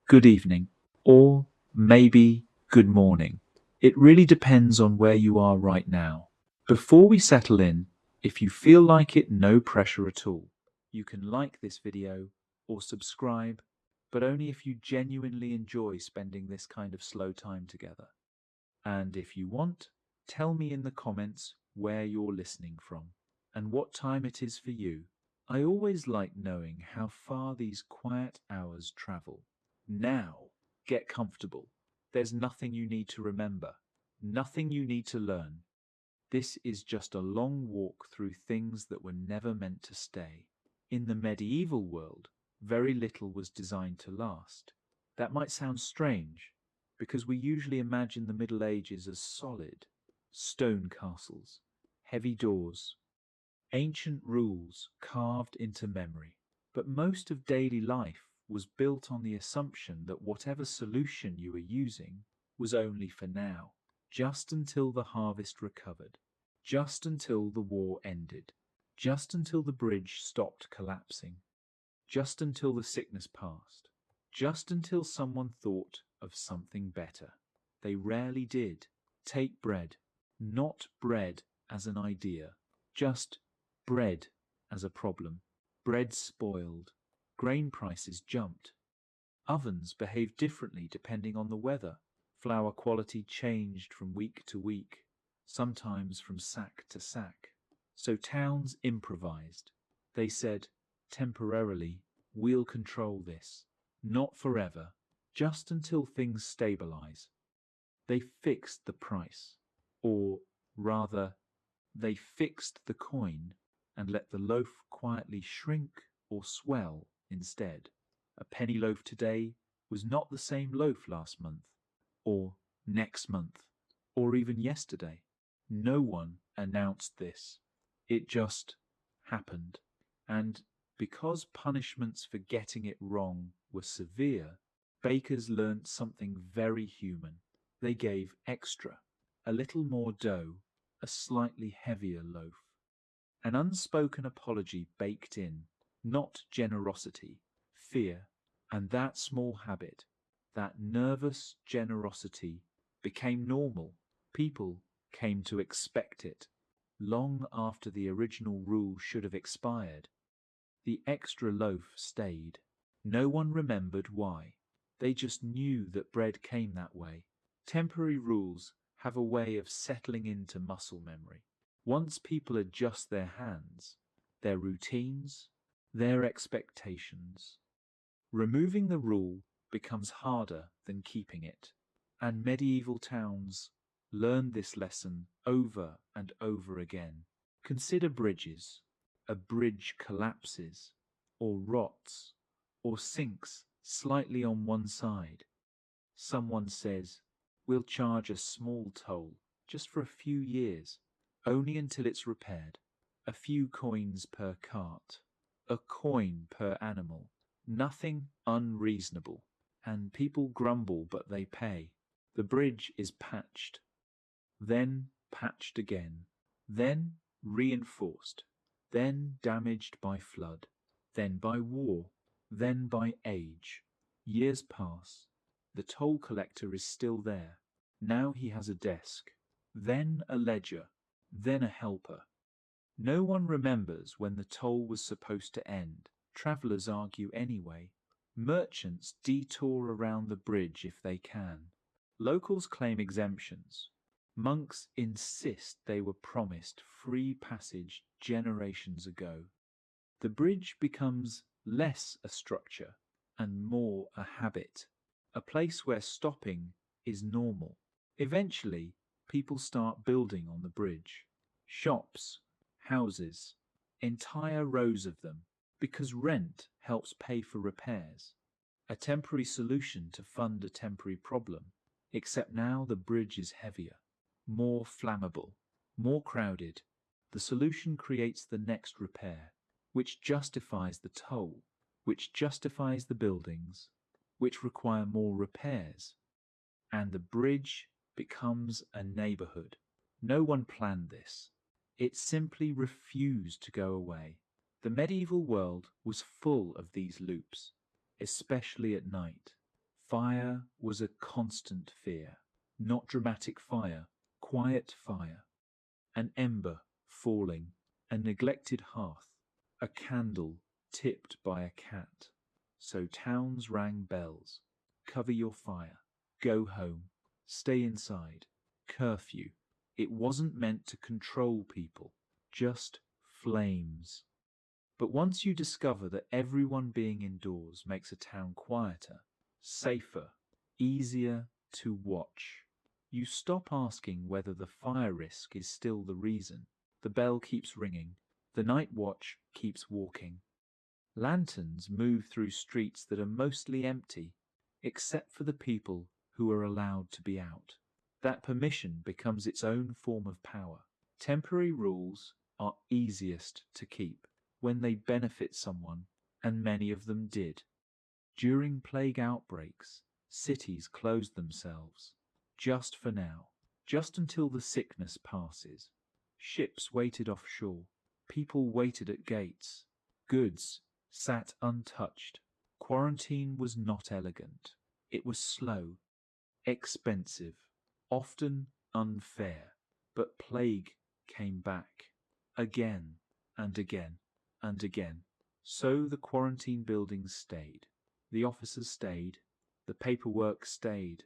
good evening, or maybe good morning. It really depends on where you are right now. Before we settle in, if you feel like it, no pressure at all. You can like this video or subscribe, but only if you genuinely enjoy spending this kind of slow time together. And if you want, tell me in the comments where you're listening from and what time it is for you. I always like knowing how far these quiet hours travel. Now, get comfortable. There's nothing you need to remember, nothing you need to learn. This is just a long walk through things that were never meant to stay. In the medieval world, very little was designed to last. That might sound strange, because we usually imagine the Middle Ages as solid, stone castles, heavy doors, ancient rules carved into memory. But most of daily life was built on the assumption that whatever solution you were using was only for now, just until the harvest recovered, just until the war ended, just until the bridge stopped collapsing, just until the sickness passed, just until someone thought of something better. They rarely did. Take bread, not bread as an idea, just bread as a problem. Bread spoiled. Grain prices jumped. Ovens behaved differently depending on the weather. Flour quality changed from week to week, sometimes from sack to sack. So towns improvised. They said, temporarily, we'll control this. Not forever, just until things stabilize. They fixed the price, or rather, they fixed the coin and let the loaf quietly shrink or swell instead. A penny loaf today was not the same loaf last month, or next month, or even yesterday. No one announced this. It just happened. And because punishments for getting it wrong were severe, bakers learnt something very human. They gave extra, a little more dough, a slightly heavier loaf. An unspoken apology baked in, not generosity, fear, and that small habit, that nervous generosity, became normal. People came to expect it, long after the original rule should have expired. The extra loaf stayed. No one remembered why. They just knew that bread came that way. Temporary rules have a way of settling into muscle memory. Once people adjust their hands, their routines, their expectations, removing the rule becomes harder than keeping it. And medieval towns learned this lesson over and over again. Consider bridges. A bridge collapses, or rots, or sinks slightly on one side. Someone says, we'll charge a small toll just for a few years, only until it's repaired. A few coins per cart, a coin per animal, nothing unreasonable. And people grumble, but they pay. The bridge is patched, then patched again, then reinforced, then damaged by flood, then by war, then by age. Years pass. The toll collector is still there. Now he has a desk, then a ledger, then a helper. No one remembers when the toll was supposed to end. Travellers argue anyway. Merchants detour around the bridge if they can. Locals claim exemptions. Monks insist they were promised free passage generations ago. The bridge becomes less a structure and more a habit, a place where stopping is normal. Eventually, people start building on the bridge. Shops, houses, entire rows of them, because rent helps pay for repairs. A temporary solution to fund a temporary problem, except now the bridge is heavier, more flammable, more crowded. The solution creates the next repair, which justifies the toll, which justifies the buildings, which require more repairs. And the bridge becomes a neighborhood. No one planned this. It simply refused to go away. The medieval world was full of these loops, especially at night. Fire was a constant fear. Not dramatic fire, quiet fire. An ember falling, a neglected hearth, a candle tipped by a cat. So towns rang bells. Cover your fire. Go home. Stay inside. Curfew. It wasn't meant to control people, just flames. But once you discover that everyone being indoors makes a town quieter, safer, easier to watch, you stop asking whether the fire risk is still the reason. The bell keeps ringing. The night watch keeps walking. Lanterns move through streets that are mostly empty, except for the people who are allowed to be out. That permission becomes its own form of power. Temporary rules are easiest to keep when they benefit someone, and many of them did. During plague outbreaks, cities closed themselves. Just for now, just until the sickness passes. Ships waited offshore. People waited at gates. Goods sat untouched. Quarantine was not elegant. It was slow, expensive, often unfair. But plague came back again and again and again. So the quarantine buildings stayed. The officers stayed. The paperwork stayed.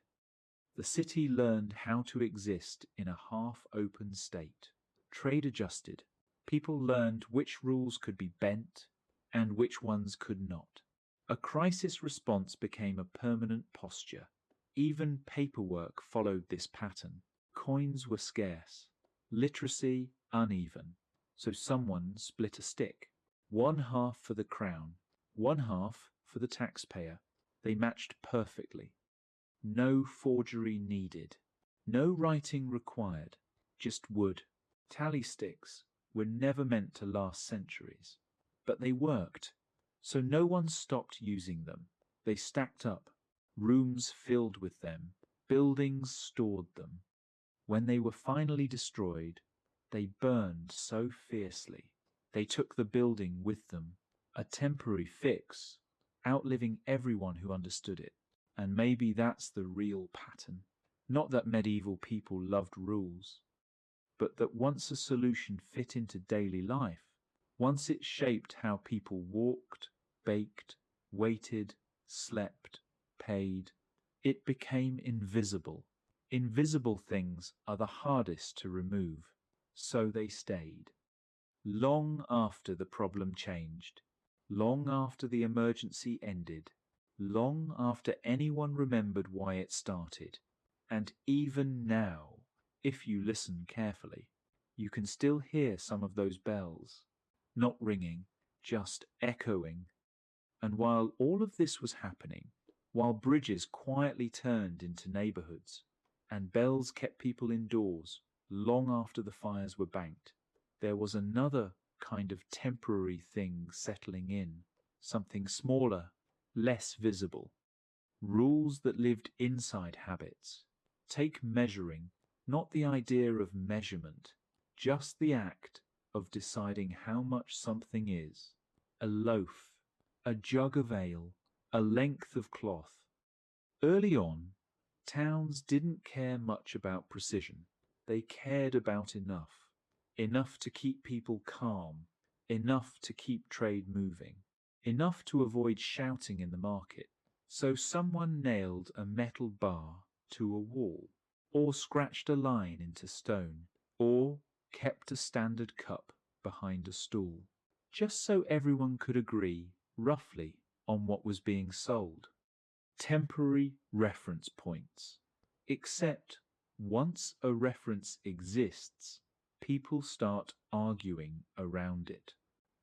The city learned how to exist in a half-open state. Trade adjusted. People learned which rules could be bent and which ones could not. A crisis response became a permanent posture. Even paperwork followed this pattern. Coins were scarce. Literacy uneven. So someone split a stick. One half for the crown, one half for the taxpayer. They matched perfectly. No forgery needed. No writing required. Just wood. Tally sticks were never meant to last centuries. But they worked. So no one stopped using them. They stacked up. Rooms filled with them. Buildings stored them. When they were finally destroyed, they burned so fiercely. They took the building with them. A temporary fix, outliving everyone who understood it. And maybe that's the real pattern. Not that medieval people loved rules, but that once a solution fit into daily life, once it shaped how people walked, baked, waited, slept, paid, it became invisible. Invisible things are the hardest to remove, so they stayed. Long after the problem changed, long after the emergency ended, long after anyone remembered why it started. And even now, if you listen carefully, you can still hear some of those bells, not ringing, just echoing. And while all of this was happening, while bridges quietly turned into neighborhoods, and bells kept people indoors long after the fires were banked, there was another kind of temporary thing settling in, something smaller, less visible. Rules that lived inside habits. Take measuring, not the idea of measurement, just the act of deciding how much something is. A loaf, a jug of ale, a length of cloth. Early on, towns didn't care much about precision. They cared about enough. Enough to keep people calm, enough to keep trade moving, enough to avoid shouting in the market. So someone nailed a metal bar to a wall, or scratched a line into stone, or kept a standard cup behind a stool, just so everyone could agree, roughly, on what was being sold. Temporary reference points. Except once a reference exists, people start arguing around it.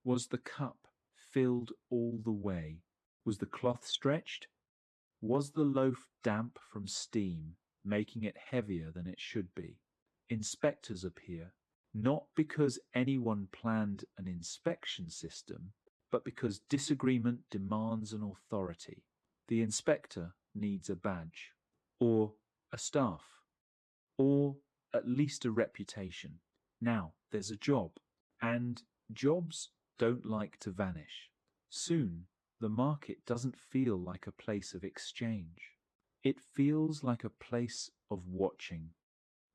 Was the cup filled all the way? Was the cloth stretched? Was the loaf damp from steam, making it heavier than it should be? Inspectors appear, not because anyone planned an inspection system, but because disagreement demands an authority. The inspector needs a badge, or a staff, or at least a reputation. Now there's a job, and jobs don't like to vanish. Soon, the market doesn't feel like a place of exchange. It feels like a place of watching.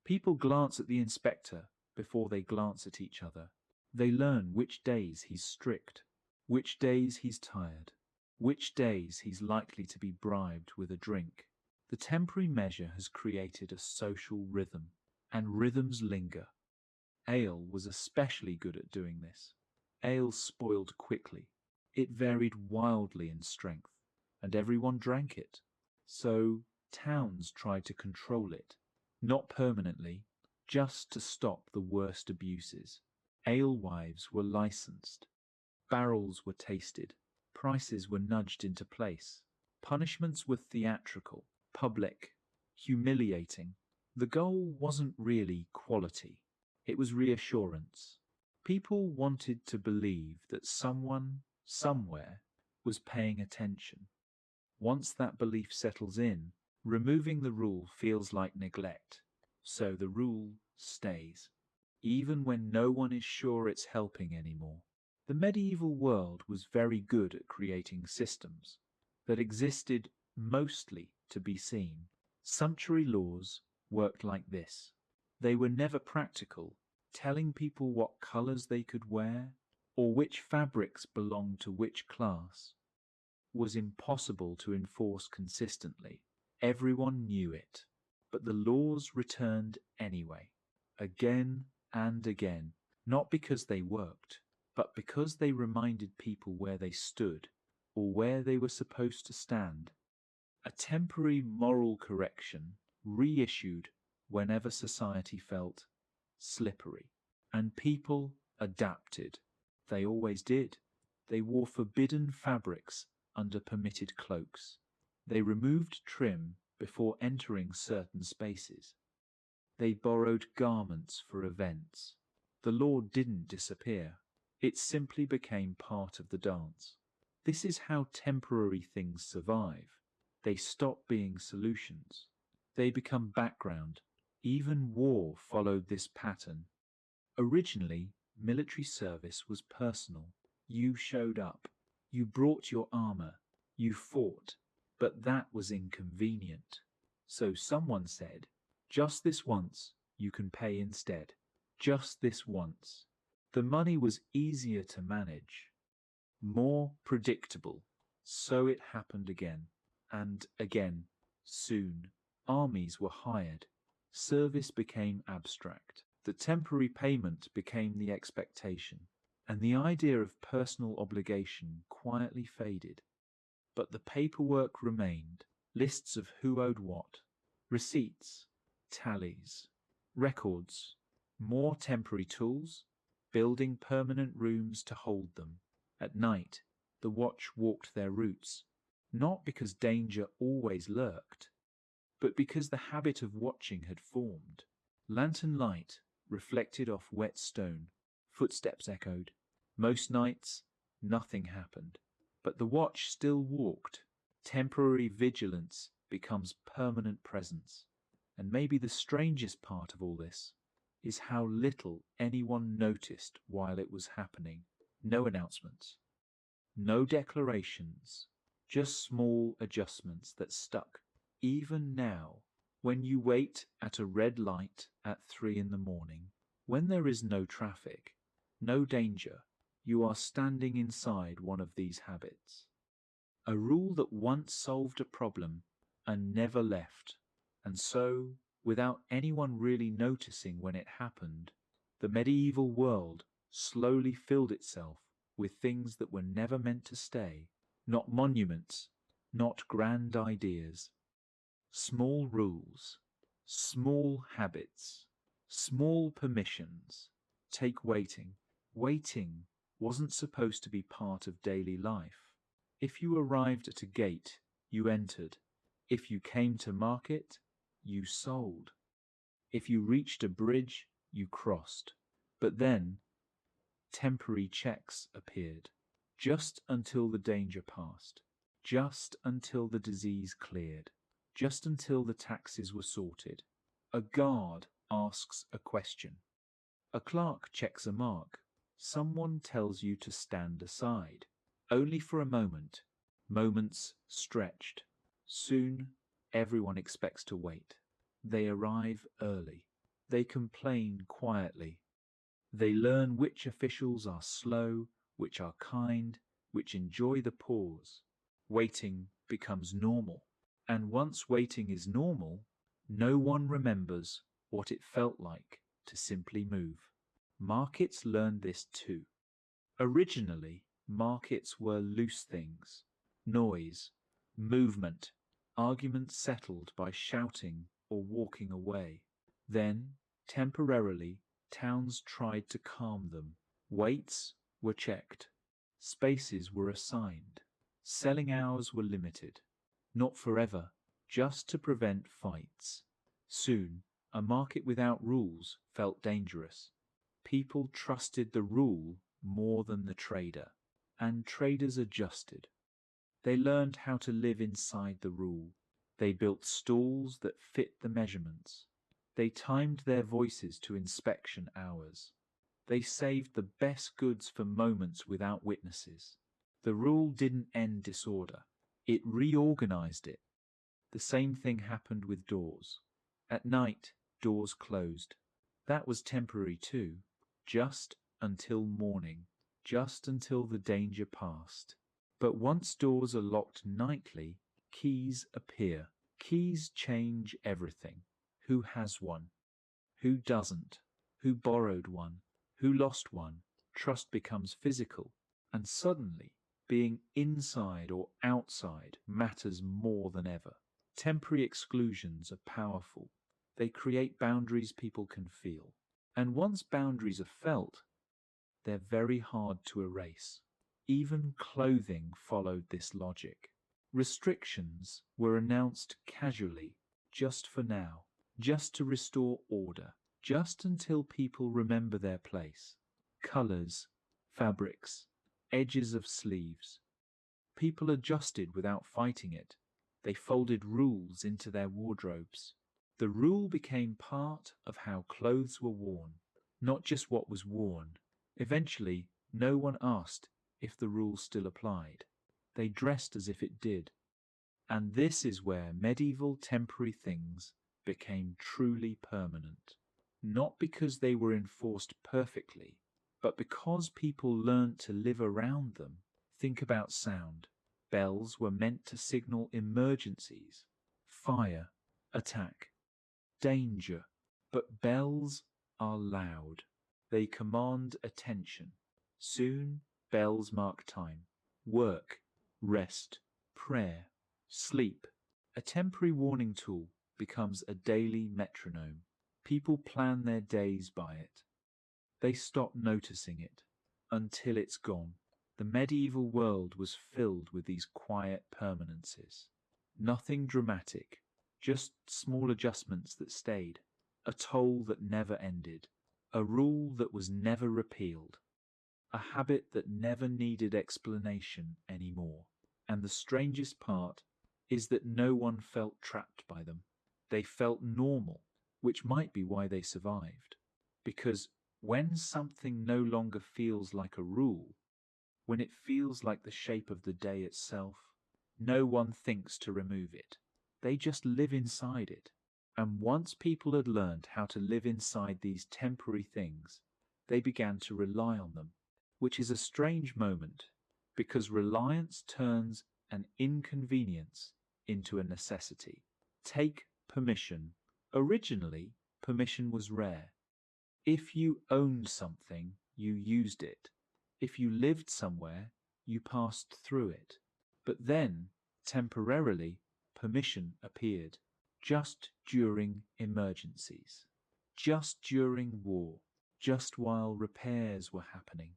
People glance at the inspector before they glance at each other. They learn which days he's strict, which days he's tired, which days he's likely to be bribed with a drink. The temporary measure has created a social rhythm, and rhythms linger. Ale was especially good at doing this. Ale spoiled quickly. It varied wildly in strength, and everyone drank it. So towns tried to control it, not permanently, just to stop the worst abuses. Alewives were licensed, barrels were tasted, prices were nudged into place, punishments were theatrical, public, humiliating. The goal wasn't really quality, it was reassurance. People wanted to believe that someone, somewhere, was paying attention. Once that belief settles in, removing the rule feels like neglect. So the rule stays, even when no one is sure it's helping anymore. The medieval world was very good at creating systems that existed mostly to be seen. Sumptuary laws worked like this. They were never practical, telling people what colors they could wear or which fabrics belonged to which class was impossible to enforce consistently. Everyone knew it, but the laws returned anyway, again and again, not because they worked, but because they reminded people where they stood or where they were supposed to stand. A temporary moral correction reissued whenever society felt slippery, and people adapted. They always did. They wore forbidden fabrics under permitted cloaks. They removed trim before entering certain spaces. They borrowed garments for events. The law didn't disappear. It simply became part of the dance. This is how temporary things survive. They stop being solutions. They become background. Even war followed this pattern. Originally, military service was personal. You showed up. You brought your armor. You fought. But that was inconvenient. So someone said, just this once, you can pay instead. Just this once. The money was easier to manage, more predictable. So it happened again and again. Soon, armies were hired. Service became abstract. The temporary payment became the expectation, and the idea of personal obligation quietly faded. But the paperwork remained, lists of who owed what, receipts, tallies, records, more temporary tools, building permanent rooms to hold them. At night, the watch walked their routes, not because danger always lurked, but because the habit of watching had formed. Lantern light reflected off wet stone, footsteps echoed. Most nights, nothing happened, but the watch still walked. Temporary vigilance becomes permanent presence. And maybe the strangest part of all this is how little anyone noticed while it was happening. No announcements, no declarations, just small adjustments that stuck. Even now, when you wait at a red light at 3 in the morning, when there is no traffic, no danger, you are standing inside one of these habits. A rule that once solved a problem and never left. And so, without anyone really noticing when it happened, the medieval world slowly filled itself with things that were never meant to stay. Not monuments, not grand ideas. Small rules, small habits, small permissions. Take waiting. Waiting wasn't supposed to be part of daily life. If you arrived at a gate, you entered. If you came to market, you sold. If you reached a bridge, you crossed. But then, temporary checks appeared, just until the danger passed, just until the disease cleared, just until the taxes were sorted. A guard asks a question. A clerk checks a mark. Someone tells you to stand aside. Only for a moment. Moments stretched. Soon, Everyone expects to wait. They arrive early. They complain quietly. They learn which officials are slow, which are kind, which enjoy the pause. Waiting becomes normal. And once waiting is normal, no one remembers what it felt like to simply move. Markets learned this too. Originally, markets were loose things, noise, movement, arguments settled by shouting or walking away. Then, temporarily, towns tried to calm them. Weights were checked, spaces were assigned, selling hours were limited. Not forever, just to prevent fights. Soon, a market without rules felt dangerous. People trusted the rule more than the trader, and traders adjusted. They learned how to live inside the rule. They built stalls that fit the measurements. They timed their voices to inspection hours. They saved the best goods for moments without witnesses. The rule didn't end disorder. It reorganized it. The same thing happened with doors. At night, doors closed. That was temporary too, just until morning, just until the danger passed. But once doors are locked nightly, keys appear. Keys change everything. Who has one? Who doesn't? Who borrowed one? Who lost one? Trust becomes physical, and suddenly, being inside or outside matters more than ever. Temporary exclusions are powerful. They create boundaries people can feel. And once boundaries are felt, they're very hard to erase. Even clothing followed this logic. Restrictions were announced casually, just for now, just to restore order, just until people remember their place. Colors, fabrics, edges of sleeves. People adjusted without fighting it. They folded rules into their wardrobes. The rule became part of how clothes were worn, not just what was worn. Eventually, no one asked if the rule still applied. They dressed as if it did. And this is where medieval temporary things became truly permanent. Not because they were enforced perfectly, but because people learned to live around them. Think about sound. Bells were meant to signal emergencies, fire, attack, danger. But bells are loud. They command attention. Soon, bells mark time. Work, rest, prayer, sleep. A temporary warning tool becomes a daily metronome. People plan their days by it. They stop noticing it until it's gone. The medieval world was filled with these quiet permanences. Nothing dramatic, just small adjustments that stayed. A toll that never ended. A rule that was never repealed. A habit that never needed explanation anymore. And the strangest part is that no one felt trapped by them. They felt normal, which might be why they survived. Because when something no longer feels like a rule, when it feels like the shape of the day itself, no one thinks to remove it. They just live inside it. And once people had learned how to live inside these temporary things, they began to rely on them, which is a strange moment, because reliance turns an inconvenience into a necessity. Take permission. Originally, permission was rare. If you owned something, you used it. If you lived somewhere, you passed through it. But then, temporarily, permission appeared. Just during emergencies. Just during war. Just while repairs were happening.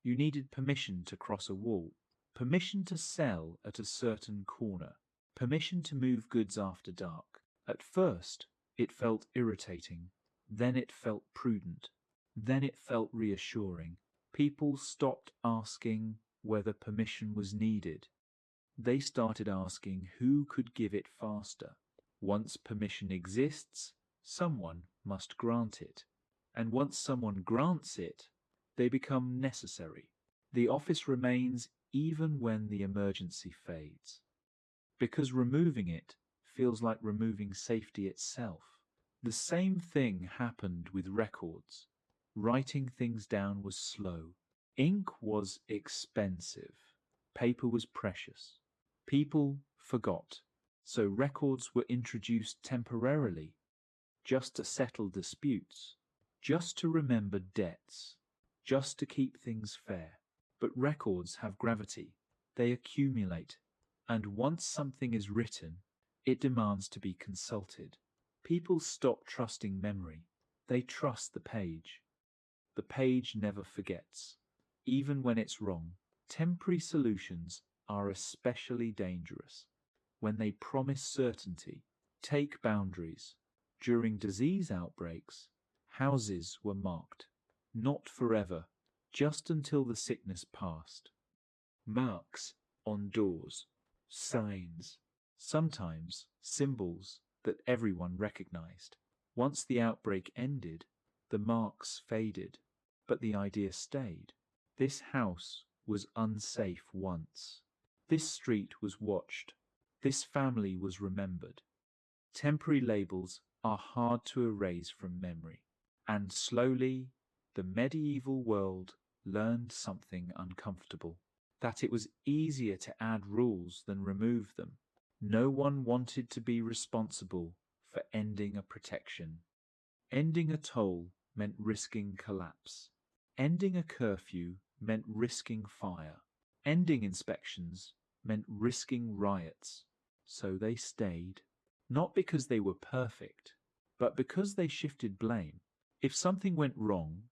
You needed permission to cross a wall. Permission to sell at a certain corner. Permission to move goods after dark. At first, it felt irritating. Then it felt prudent. Then it felt reassuring. People stopped asking whether permission was needed. They started asking who could give it faster. Once permission exists, someone must grant it. And once someone grants it, they become necessary. The office remains even when the emergency fades. Because removing it feels like removing safety itself. The same thing happened with records. Writing things down was slow. Ink was expensive. Paper was precious. People forgot. So records were introduced temporarily, just to settle disputes, just to remember debts, just to keep things fair. But records have gravity. They accumulate. And once something is written, it demands to be consulted. People stop trusting memory. They trust the page. The page never forgets, even when it's wrong. Temporary solutions are especially dangerous when they promise certainty. Take boundaries. During disease outbreaks, houses were marked, not forever, just until the sickness passed. Marks on doors, signs, sometimes symbols that everyone recognized. Once the outbreak ended, the marks faded, but the idea stayed. This house was unsafe once. This street was watched. This family was remembered. Temporary labels are hard to erase from memory. And slowly, the medieval world learned something uncomfortable. That it was easier to add rules than remove them. No one wanted to be responsible for ending a protection. Ending a toll meant risking collapse. Ending a curfew meant risking fire. Ending inspections meant risking riots. So they stayed, not because they were perfect, but because they shifted blame. If something went wrong,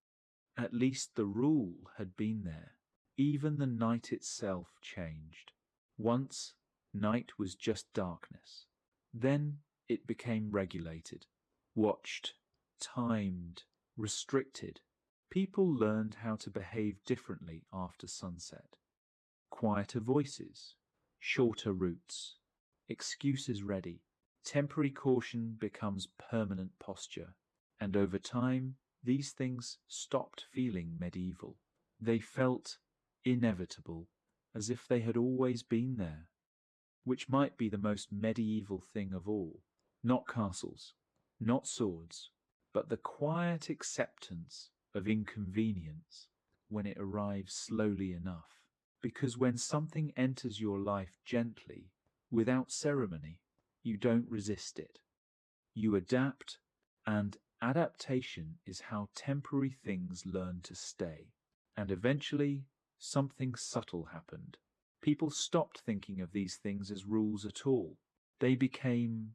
at least the rule had been there. Even the night itself changed. Once, night was just darkness. Then it became regulated, watched, timed, restricted. People learned how to behave differently after sunset. Quieter voices, shorter routes, excuses ready. Temporary caution becomes permanent posture. And over time, these things stopped feeling medieval. They felt inevitable, as if they had always been there, which might be the most medieval thing of all. Not castles, not swords, but the quiet acceptance of inconvenience when it arrives slowly enough. Because when something enters your life gently, without ceremony, you don't resist it. You adapt, and adaptation is how temporary things learn to stay. And eventually, something subtle happened. People stopped thinking of these things as rules at all. They became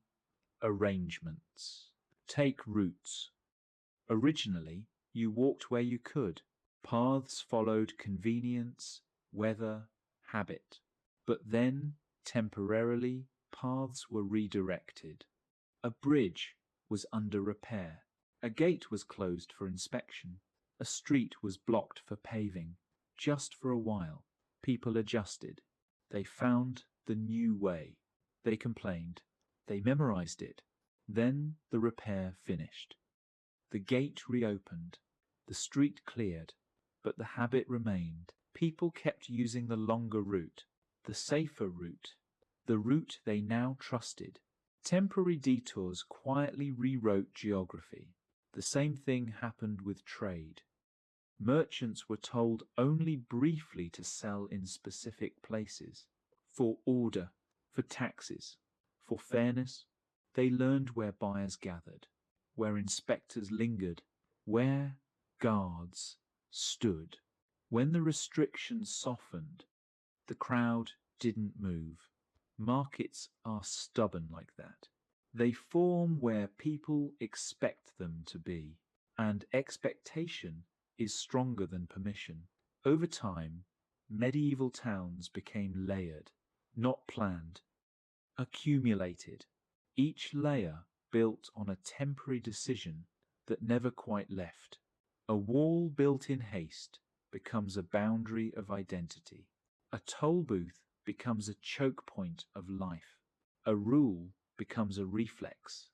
arrangements. Take routes. Originally, you walked where you could. Paths followed convenience, weather, habit. But then, temporarily, paths were redirected. A bridge was under repair. A gate was closed for inspection. A street was blocked for paving. Just for a while, people adjusted. They found the new way. They complained. They memorized it. Then the repair finished. The gate reopened. The street cleared. But the habit remained. People kept using the longer route, the safer route, the route they now trusted. Temporary detours quietly rewrote geography. The same thing happened with trade. Merchants were told only briefly to sell in specific places. For order, for taxes, for fairness, they learned where buyers gathered, where inspectors lingered, where guards stood. When the restrictions softened, the crowd didn't move. Markets are stubborn like that. They form where people expect them to be, and expectation is stronger than permission. Over time, medieval towns became layered, not planned, accumulated. Each layer built on a temporary decision that never quite left. A wall built in haste becomes a boundary of identity. A toll booth becomes a choke point of life. A rule becomes a reflex.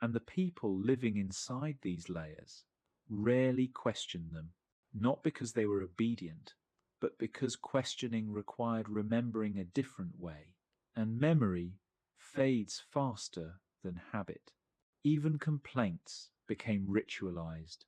And the people living inside these layers rarely questioned them, not because they were obedient, but because questioning required remembering a different way. And memory fades faster than habit. Even complaints became ritualized.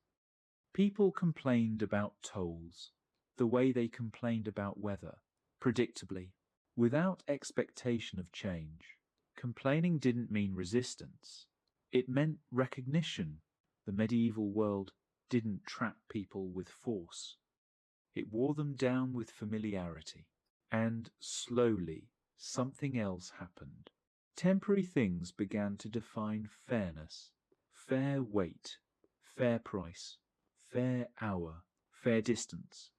People complained about tolls, the way they complained about weather, predictably, without expectation of change. Complaining didn't mean resistance. It meant recognition. The medieval world didn't trap people with force. It wore them down with familiarity. And slowly, something else happened. Temporary things began to define fairness. Fair weight, fair price, fair hour, fair distance.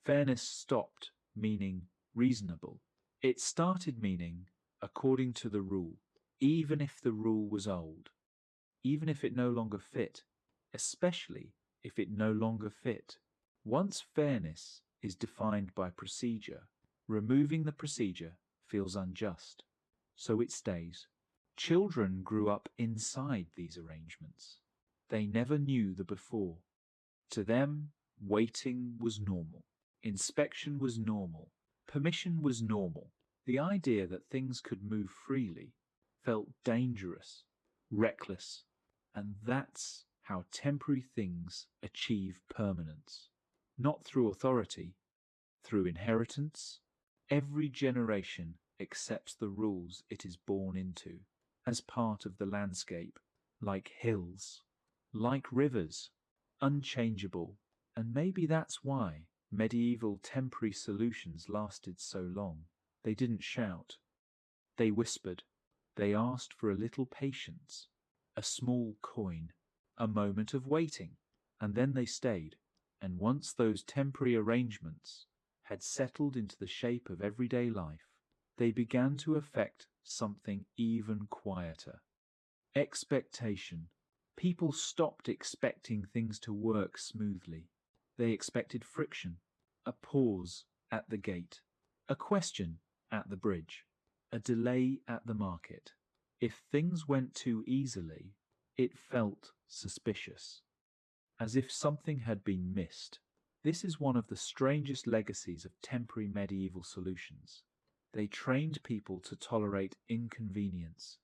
Fairness stopped meaning reasonable. It started meaning according to the rule, even if the rule was old, even if it no longer fit, especially if it no longer fit. Once fairness is defined by procedure, removing the procedure feels unjust, so it stays. Children grew up inside these arrangements. They never knew the before. To them, waiting was normal. Inspection was normal. Permission was normal. The idea that things could move freely felt dangerous, reckless, and that's how temporary things achieve permanence. Not through authority, through inheritance. Every generation accepts the rules it is born into as part of the landscape, like hills, like rivers, unchangeable. And maybe that's why medieval temporary solutions lasted so long. They didn't shout, they whispered, they asked for a little patience, a small coin, a moment of waiting, and then they stayed. And once those temporary arrangements had settled into the shape of everyday life, they began to affect something even quieter. Expectation. People stopped expecting things to work smoothly. They expected friction, a pause at the gate, a question at the bridge, a delay at the market. If things went too easily, it felt suspicious, as if something had been missed. This is one of the strangest legacies of temporary medieval solutions. They trained people to tolerate inconvenience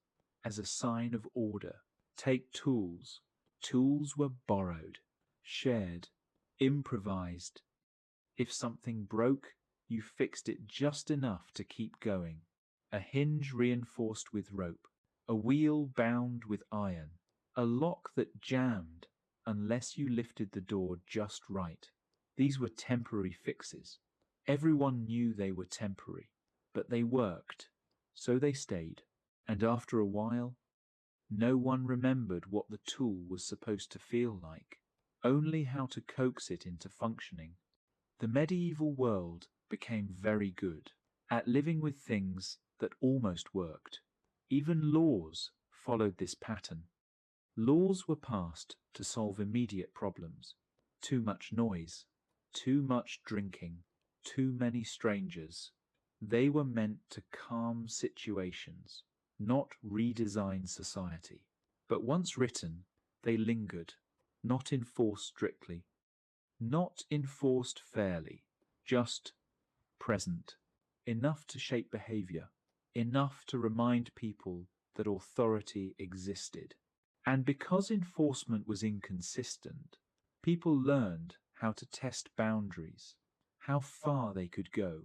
as a sign of order. Take tools. Tools were borrowed, shared, improvised. If something broke, you fixed it just enough to keep going. A hinge reinforced with rope, a wheel bound with iron, a lock that jammed unless you lifted the door just right. These were temporary fixes. Everyone knew they were temporary, but they worked, so they stayed. And after a while, no one remembered what the tool was supposed to feel like, only how to coax it into functioning. The medieval world became very good at living with things that almost worked. Even laws followed this pattern. Laws were passed to solve immediate problems. Too much noise, too much drinking, too many strangers. They were meant to calm situations, not redesign society. But once written, they lingered, not enforced strictly, not enforced fairly, just present, enough to shape behavior, enough to remind people that authority existed. And because enforcement was inconsistent, people learned how to test boundaries, how far they could go,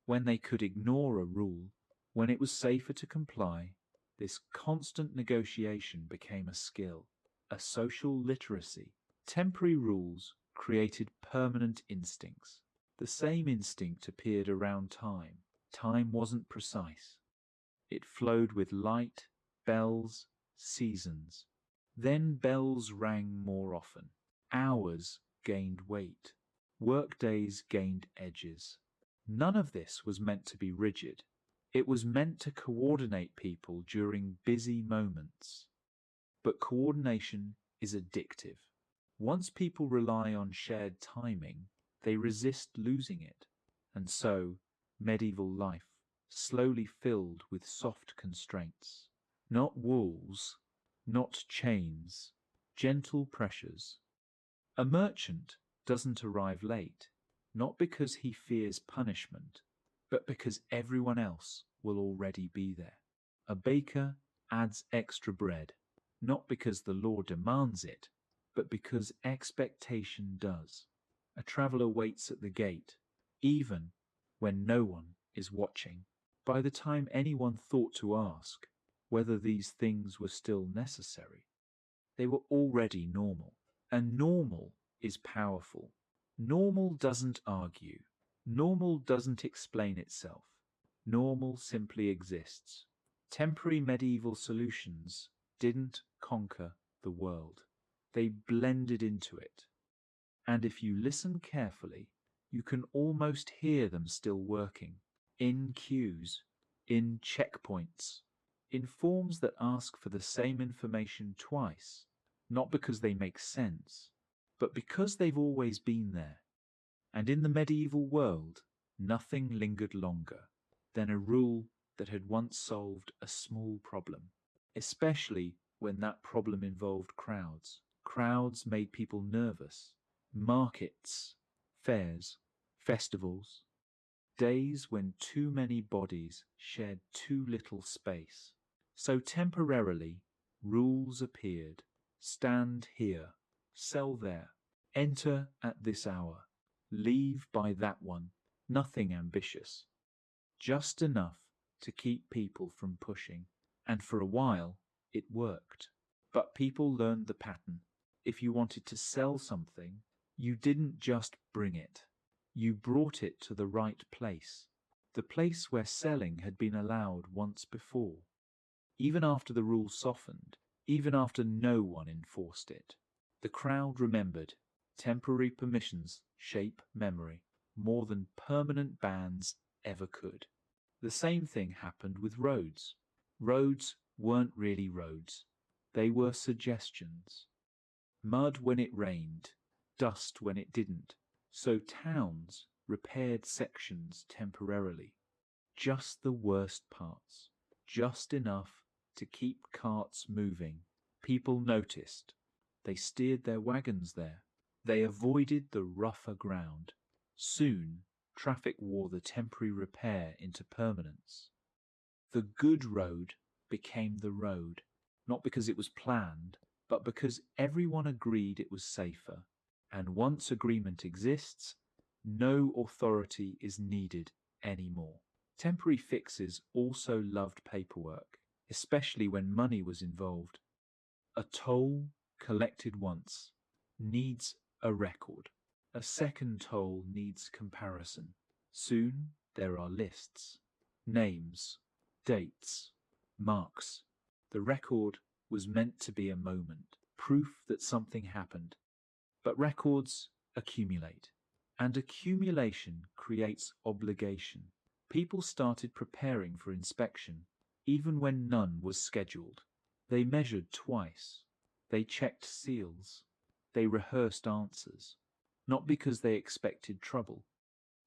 when they could ignore a rule, when it was safer to comply. This constant negotiation became a skill, a social literacy. Temporary rules created permanent instincts. The same instinct appeared around time. Time wasn't precise. It flowed with light, bells, seasons. Then bells rang more often. Hours gained weight. Workdays gained edges. None of this was meant to be rigid. It was meant to coordinate people during busy moments. But coordination is addictive. Once people rely on shared timing, they resist losing it. And so, medieval life slowly filled with soft constraints. Not walls, not chains, gentle pressures. A merchant doesn't arrive late, not because he fears punishment, but because everyone else will already be there. A baker adds extra bread, not because the law demands it, but because expectation does. A traveler waits at the gate, even when no one is watching. By the time anyone thought to ask whether these things were still necessary, they were already normal. And normal is powerful. Normal doesn't argue. Normal doesn't explain itself. Normal simply exists. Temporary medieval solutions didn't conquer the world. They blended into it. And if you listen carefully, you can almost hear them still working. In queues, in checkpoints, in forms that ask for the same information twice, not because they make sense, but because they've always been there. And in the medieval world, nothing lingered longer than a rule that had once solved a small problem, especially when that problem involved crowds. Crowds made people nervous. Markets, fairs, festivals, days when too many bodies shared too little space. So temporarily, rules appeared. Stand here, sell there, enter at this hour, leave by that one. Nothing ambitious, just enough to keep people from pushing. And for a while, it worked. But people learned the pattern. If you wanted to sell something, you didn't just bring it. You brought it to the right place. The place where selling had been allowed once before. Even after the rules softened, even after no one enforced it, the crowd remembered. Temporary permissions shape memory more than permanent bans ever could. The same thing happened with roads. Roads weren't really roads. They were suggestions. Mud when it rained, dust when it didn't. So towns repaired sections temporarily. Just the worst parts. Just enough to keep carts moving. People noticed. They steered their wagons there. They avoided the rougher ground. Soon, traffic wore the temporary repair into permanence. The good road became the road, not because it was planned, but because everyone agreed it was safer. And once agreement exists, no authority is needed anymore. Temporary fixes also loved paperwork, especially when money was involved. A toll collected once needs a record. A second toll needs comparison. Soon there are lists, names, dates, marks. The record was meant to be a moment, proof that something happened. But records accumulate, and accumulation creates obligation. People started preparing for inspection, even when none was scheduled. They measured twice. They checked seals. They rehearsed answers, not because they expected trouble,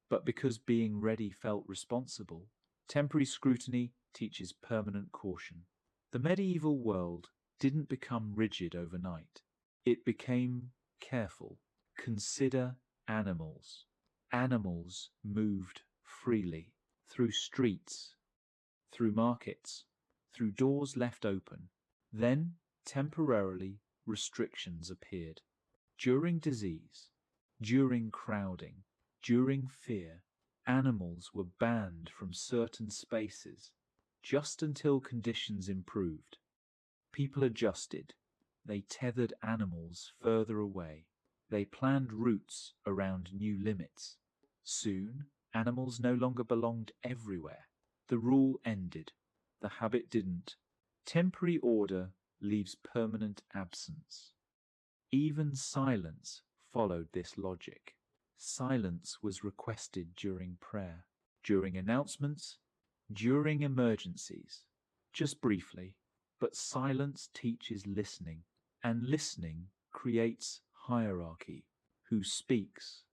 but because being ready felt responsible. Temporary scrutiny teaches permanent caution. The medieval world didn't become rigid overnight. It became careful. Consider animals. Animals moved freely through streets, through markets, through doors left open. Then, temporarily, restrictions appeared. During disease, during crowding, during fear, animals were banned from certain spaces, just until conditions improved. People adjusted. They tethered animals further away. They planned routes around new limits. Soon, animals no longer belonged everywhere. The rule ended. The habit didn't. Temporary order leaves permanent absence. Even silence followed this logic. Silence was requested during prayer, during announcements, during emergencies. Just briefly, but silence teaches listening, and listening creates hierarchy. Who speaks?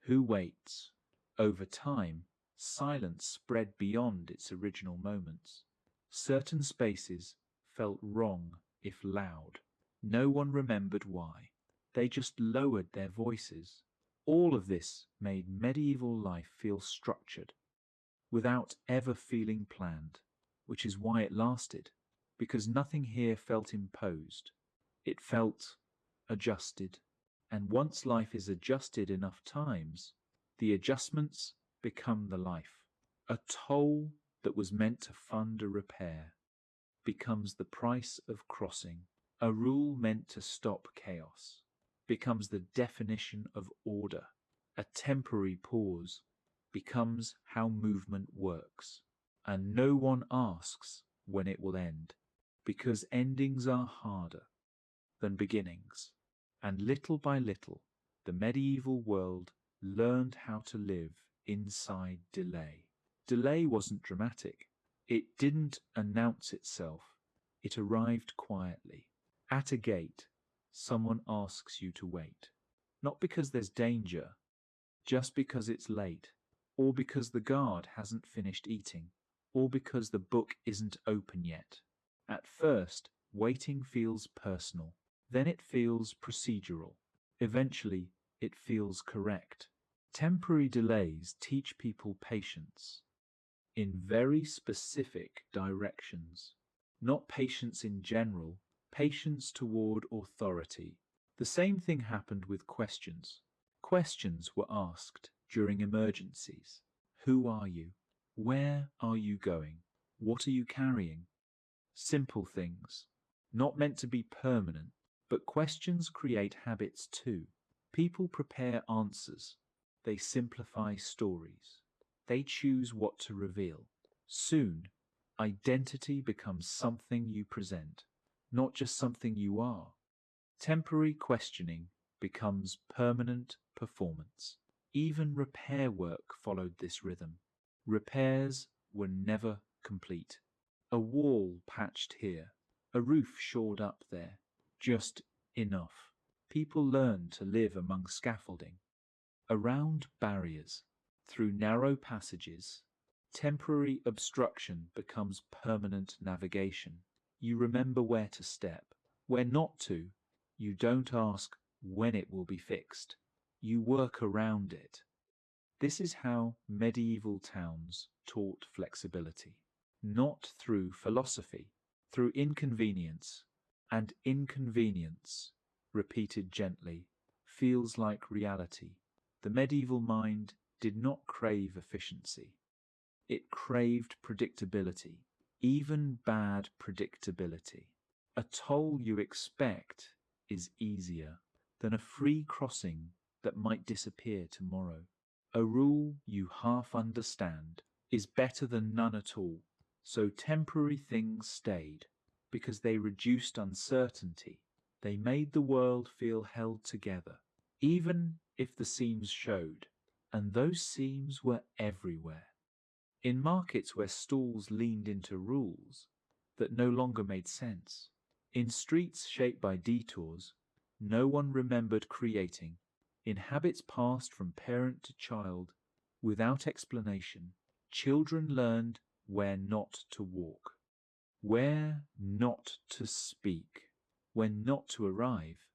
Who waits? Over time, silence spread beyond its original moments. Certain spaces felt wrong if loud. No one remembered why. They just lowered their voices. All of this made medieval life feel structured, without ever feeling planned. which is why it lasted, because nothing here felt imposed. It felt adjusted. And once life is adjusted enough times, the adjustments become the life. A toll that was meant to fund a repair becomes the price of crossing. A rule meant to stop chaos becomes the definition of order. A temporary pause becomes how movement works. And no one asks when it will end, because endings are harder than beginnings. And little by little, the medieval world learned how to live inside delay. Delay wasn't dramatic. It didn't announce itself. It arrived quietly. At a gate, someone asks you to wait. Not because there's danger, just because it's late, or because the guard hasn't finished eating, or because the book isn't open yet. At first, waiting feels personal. Then it feels procedural. Eventually, it feels correct. Temporary delays teach people patience in very specific directions. Not patience in general, patience toward authority. The same thing happened with questions. Questions were asked during emergencies. Who are you? Where are you going? What are you carrying? Simple things, not meant to be permanent, but questions create habits too. People prepare answers. They simplify stories. They choose what to reveal. Soon, identity becomes something you present, not just something you are. Temporary questioning becomes permanent performance. Even repair work followed this rhythm. Repairs were never complete. A wall patched here, a roof shored up there, just enough. People learn to live among scaffolding, around barriers, through narrow passages. Temporary obstruction becomes permanent navigation. You remember where to step, where not to. You don't ask when it will be fixed. You work around it. This is how medieval towns taught flexibility. Not through philosophy, through inconvenience. And inconvenience, repeated gently, feels like reality. The medieval mind did not crave efficiency. It craved predictability, even bad predictability. A toll you expect is easier than a free crossing that might disappear tomorrow. A rule you half understand is better than none at all. So temporary things stayed because they reduced uncertainty. They made the world feel held together, even if the seams showed, and those seams were everywhere. In markets where stalls leaned into rules that no longer made sense. In streets shaped by detours no one remembered creating. In habits passed from parent to child without explanation, children learned where not to walk, where not to speak, when not to arrive,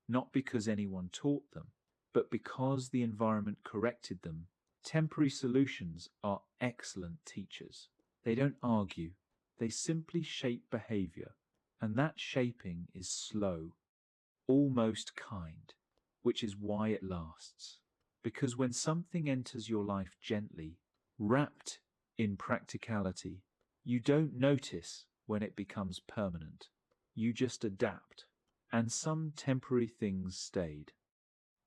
not because anyone taught them, but because the environment corrected them. Temporary solutions are excellent teachers. They don't argue, they simply shape behavior, and that shaping is slow, almost kind, which is why it lasts. Because when something enters your life gently, wrapped in practicality, you don't notice when it becomes permanent. You just adapt. And some temporary things stayed,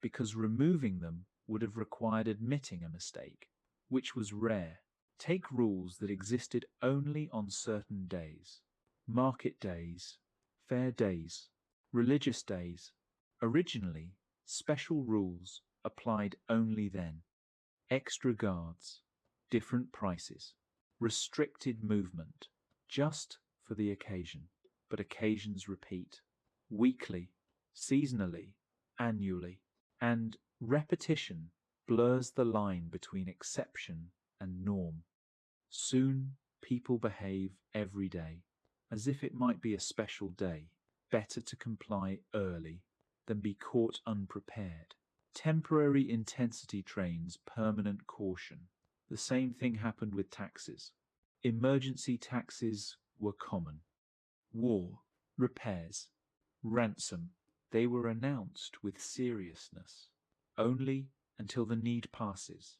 because removing them would have required admitting a mistake, which was rare. Take rules that existed only on certain days. Market days, fair days, religious days. Originally, special rules applied only then. Extra guards, different prices, restricted movement, just for the occasion. But occasions repeat, weekly, seasonally, annually, and repetition blurs the line between exception and norm. Soon, people behave every day, as if it might be a special day. Better to comply early than be caught unprepared. Temporary intensity trains permanent caution. The same thing happened with taxes. Emergency taxes were common. War, repairs, ransom, they were announced with seriousness, only until the need passes.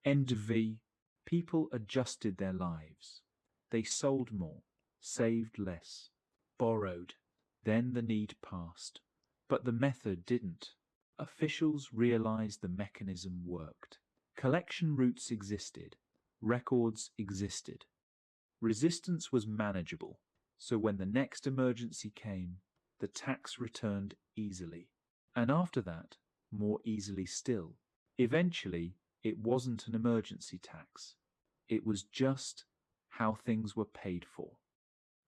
End of V. People adjusted their lives. They sold more, saved less, borrowed. Then the need passed. But the method didn't. Officials realized the mechanism worked. Collection routes existed. Records existed. Resistance was manageable. So when the next emergency came, the tax returned easily. And after that, more easily still. Eventually, it wasn't an emergency tax. It was just how things were paid for.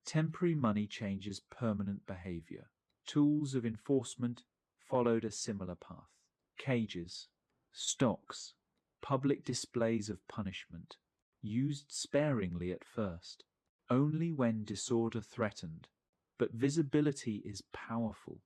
Temporary money changes permanent behavior. Tools of enforcement followed a similar path. Cages, stocks, public displays of punishment, used sparingly at first, only when disorder threatened. But visibility is powerful.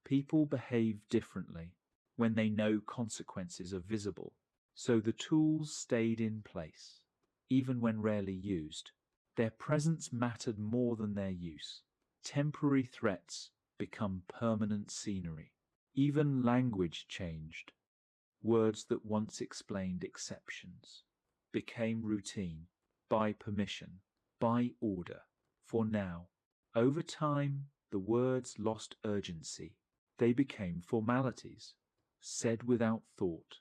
People behave differently when they know consequences are visible. So the tools stayed in place, even when rarely used. Their presence mattered more than their use. Temporary threats become permanent scenery. Even language changed. Words that once explained exceptions became routine, by permission, by order. For now, over time, the words lost urgency. They became formalities, said without thought,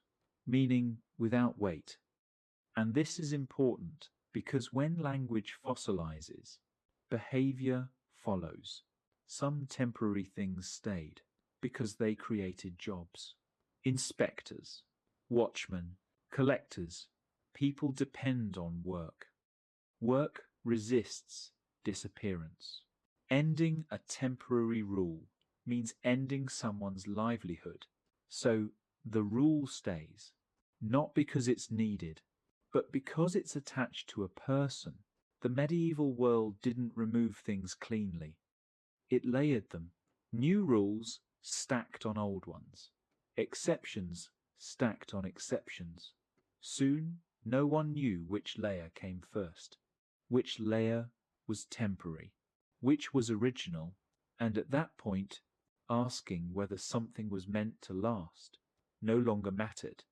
meaning without weight. And this is important because when language fossilizes, behavior follows. Some temporary things stayed because they created jobs. Inspectors, watchmen, collectors, people depend on work. Work resists disappearance. Ending a temporary rule means ending someone's livelihood. So the rule stays, not because it's needed, but because it's attached to a person. The medieval world didn't remove things cleanly. It layered them. New rules stacked on old ones. Exceptions stacked on exceptions. Soon, no one knew which layer came first, which layer was temporary, which was original, and at that point, asking whether something was meant to last no longer mattered.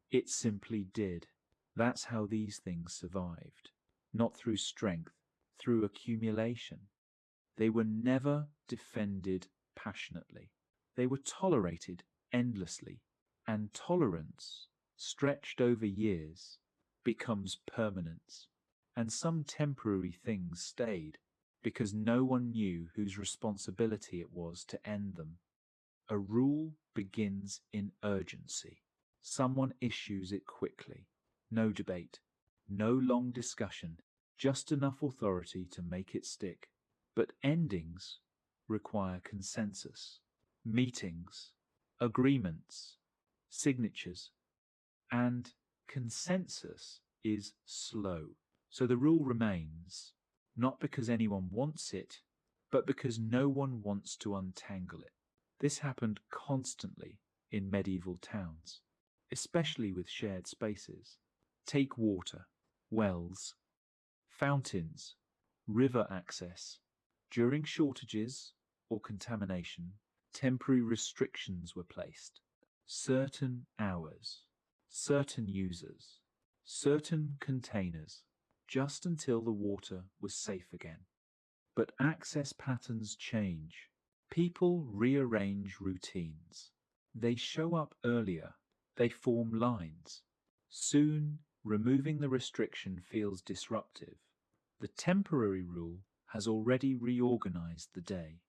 It simply did. That's how these things survived. Not through strength, through accumulation. They were never defended passionately. They were tolerated endlessly. And tolerance, stretched over years, becomes permanence. And some temporary things stayed because no one knew whose responsibility it was to end them. A rule begins in urgency. Someone issues it quickly. No debate, no long discussion, just enough authority to make it stick. But endings require consensus, meetings, agreements, signatures, and consensus is slow. So the rule remains, not because anyone wants it, but because no one wants to untangle it. This happened constantly in medieval towns, especially with shared spaces. Take water, wells, fountains, river access. During shortages or contamination, temporary restrictions were placed. Certain hours, certain users, certain containers, just until the water was safe again. But access patterns change. People rearrange routines. They show up earlier. They form lines. Soon, removing the restriction feels disruptive. The temporary rule has already reorganized the day.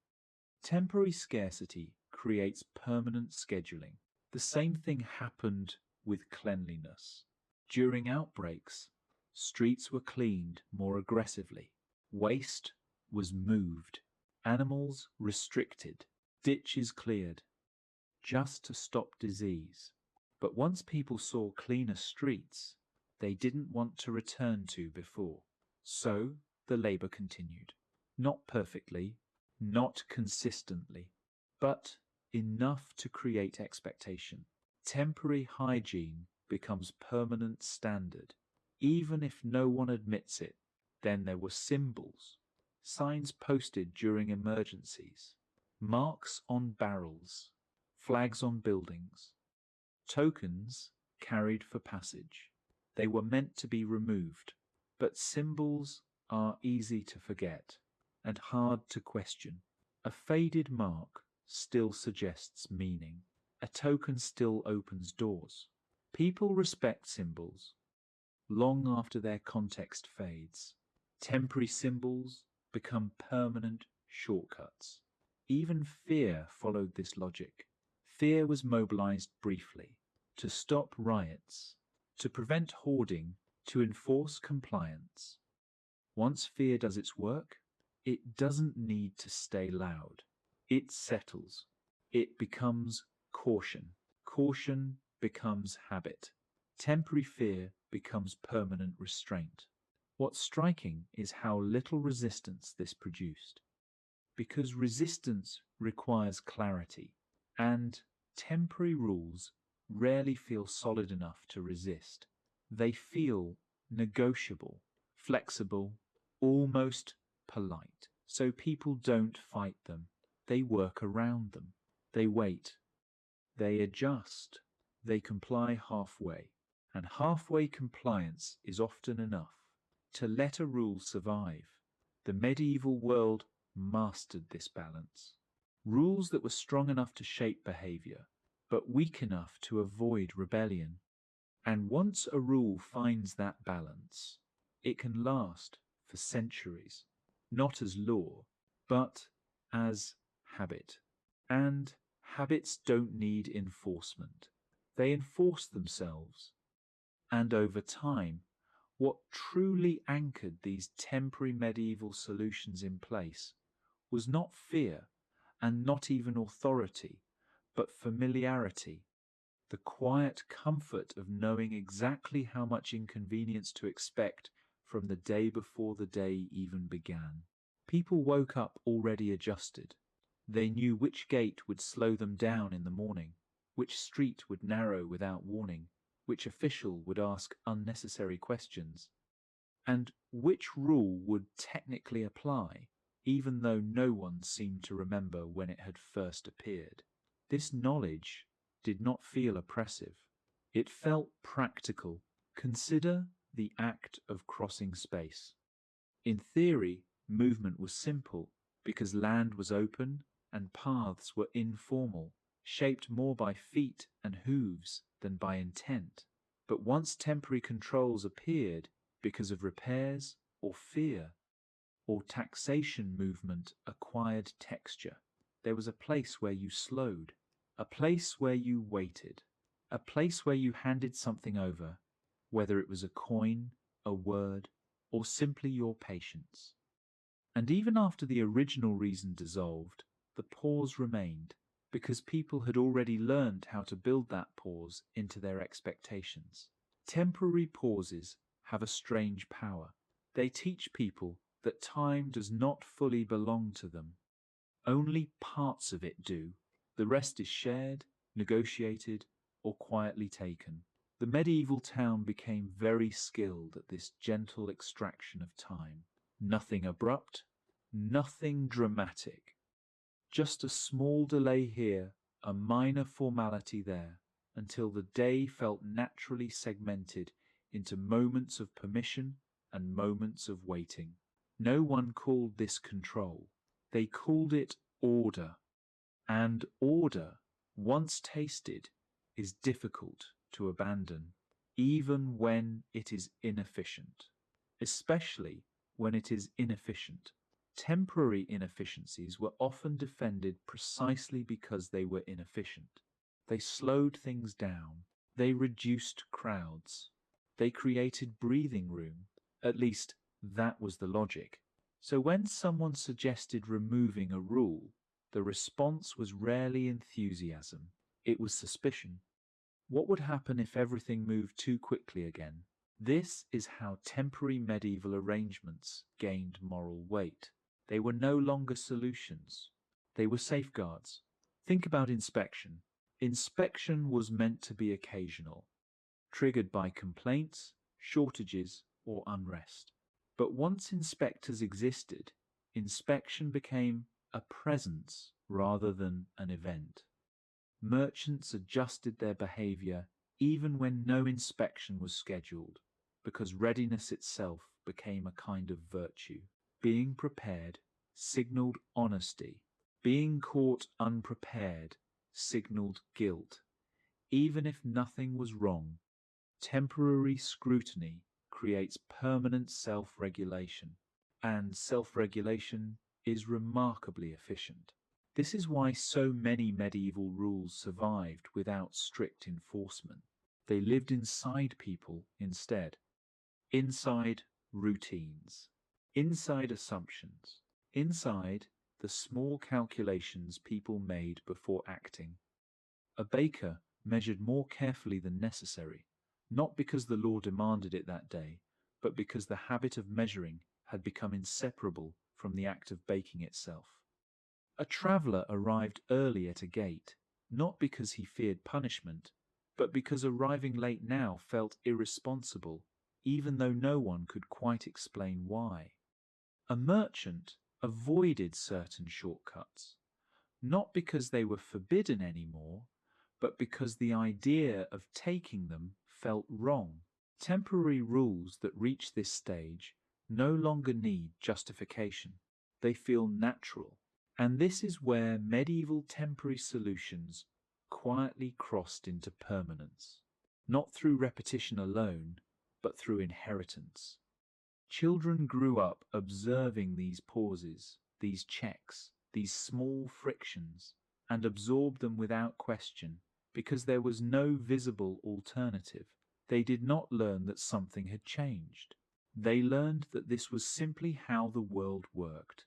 Temporary scarcity creates permanent scheduling. The same thing happened with cleanliness. During outbreaks, streets were cleaned more aggressively. Waste was moved. Animals restricted. Ditches cleared. Just to stop disease. But once people saw cleaner streets, they didn't want to return to before. So the labor continued. Not perfectly, not consistently, but enough to create expectation. Temporary hygiene becomes permanent standard. Even if no one admits it, Then there were symbols, signs posted during emergencies, marks on barrels, flags on buildings, tokens carried for passage. They were meant to be removed, but symbols are easy to forget and hard to question. A faded mark still suggests meaning. A token still opens doors. People respect symbols long after their context fades. Temporary symbols become permanent shortcuts. Even fear followed this logic. Fear was mobilized briefly to stop riots, to prevent hoarding, to enforce compliance. Once fear does its work, it doesn't need to stay loud. It settles. It becomes caution. Caution becomes habit. Temporary fear becomes permanent restraint. What's striking is how little resistance this produced. Because resistance requires clarity, and temporary rules rarely feel solid enough to resist. They feel negotiable, flexible, almost polite. So people don't fight them. They work around them. They wait. They adjust. They comply halfway. And halfway compliance is often enough to let a rule survive. The medieval world mastered this balance. Rules that were strong enough to shape behavior, but weak enough to avoid rebellion. And once a rule finds that balance, it can last for centuries, not as law, but as habit. And habits don't need enforcement. They enforce themselves. And over time, what truly anchored these temporary medieval solutions in place was not fear and not even authority, but familiarity, the quiet comfort of knowing exactly how much inconvenience to expect from the day before the day even began. People woke up already adjusted. They knew which gate would slow them down in the morning, which street would narrow without warning, which official would ask unnecessary questions, and which rule would technically apply, even though no one seemed to remember when it had first appeared. This knowledge did not feel oppressive. It felt practical. Consider the act of crossing space. In theory, movement was simple because land was open and paths were informal, shaped more by feet and hooves than by intent. But once temporary controls appeared because of repairs or fear or taxation, movement acquired texture. There was a place where you slowed, a place where you waited, a place where you handed something over, whether it was a coin, a word, or simply your patience. And even after the original reason dissolved, the pause remained, because people had already learned how to build that pause into their expectations. Temporary pauses have a strange power. They teach people that time does not fully belong to them. Only parts of it do. The rest is shared, negotiated, or quietly taken. The medieval town became very skilled at this gentle extraction of time. Nothing abrupt, nothing dramatic. Just a small delay here, a minor formality there, until the day felt naturally segmented into moments of permission and moments of waiting. No one called this control. They called it order. And order, once tasted, is difficult to abandon, even when it is inefficient. Especially when it is inefficient. Temporary inefficiencies were often defended precisely because they were inefficient. They slowed things down. They reduced crowds. They created breathing room. At least, that was the logic. So when someone suggested removing a rule, the response was rarely enthusiasm. It was suspicion. What would happen if everything moved too quickly again? This is how temporary medieval arrangements gained moral weight. They were no longer solutions. They were safeguards. Think about inspection. Inspection was meant to be occasional, triggered by complaints, shortages, or unrest. But once inspectors existed, inspection became a presence rather than an event. Merchants adjusted their behavior even when no inspection was scheduled, because readiness itself became a kind of virtue. Being prepared signaled honesty. Being caught unprepared signaled guilt. Even if nothing was wrong, temporary scrutiny creates permanent self-regulation, and self-regulation is remarkably efficient. This is why so many medieval rules survived without strict enforcement. They lived inside people instead. Inside routines. Inside assumptions. Inside the small calculations people made before acting. A baker measured more carefully than necessary, not because the law demanded it that day, but because the habit of measuring had become inseparable from the act of baking itself. A traveller arrived early at a gate, not because he feared punishment, but because arriving late now felt irresponsible, even though no one could quite explain why. A merchant avoided certain shortcuts, not because they were forbidden anymore, but because the idea of taking them felt wrong. Temporary rules that reach this stage no longer need justification. They feel natural. And this is where medieval temporary solutions quietly crossed into permanence, not through repetition alone, but through inheritance. Children grew up observing these pauses, these checks, these small frictions, and absorbed them without question, because there was no visible alternative. They did not learn that something had changed. They learned that this was simply how the world worked.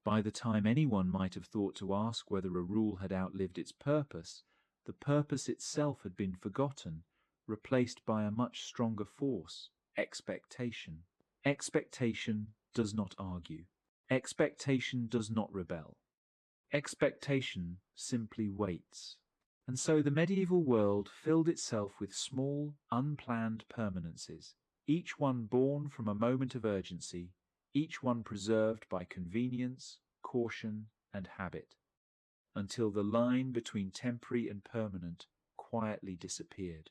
By the time anyone might have thought to ask whether a rule had outlived its purpose, the purpose itself had been forgotten, replaced by a much stronger force: expectation. Expectation does not argue. Expectation does not rebel. Expectation simply waits. And so the medieval world filled itself with small, unplanned permanences, each one born from a moment of urgency, each one preserved by convenience, caution, and habit, until the line between temporary and permanent quietly disappeared.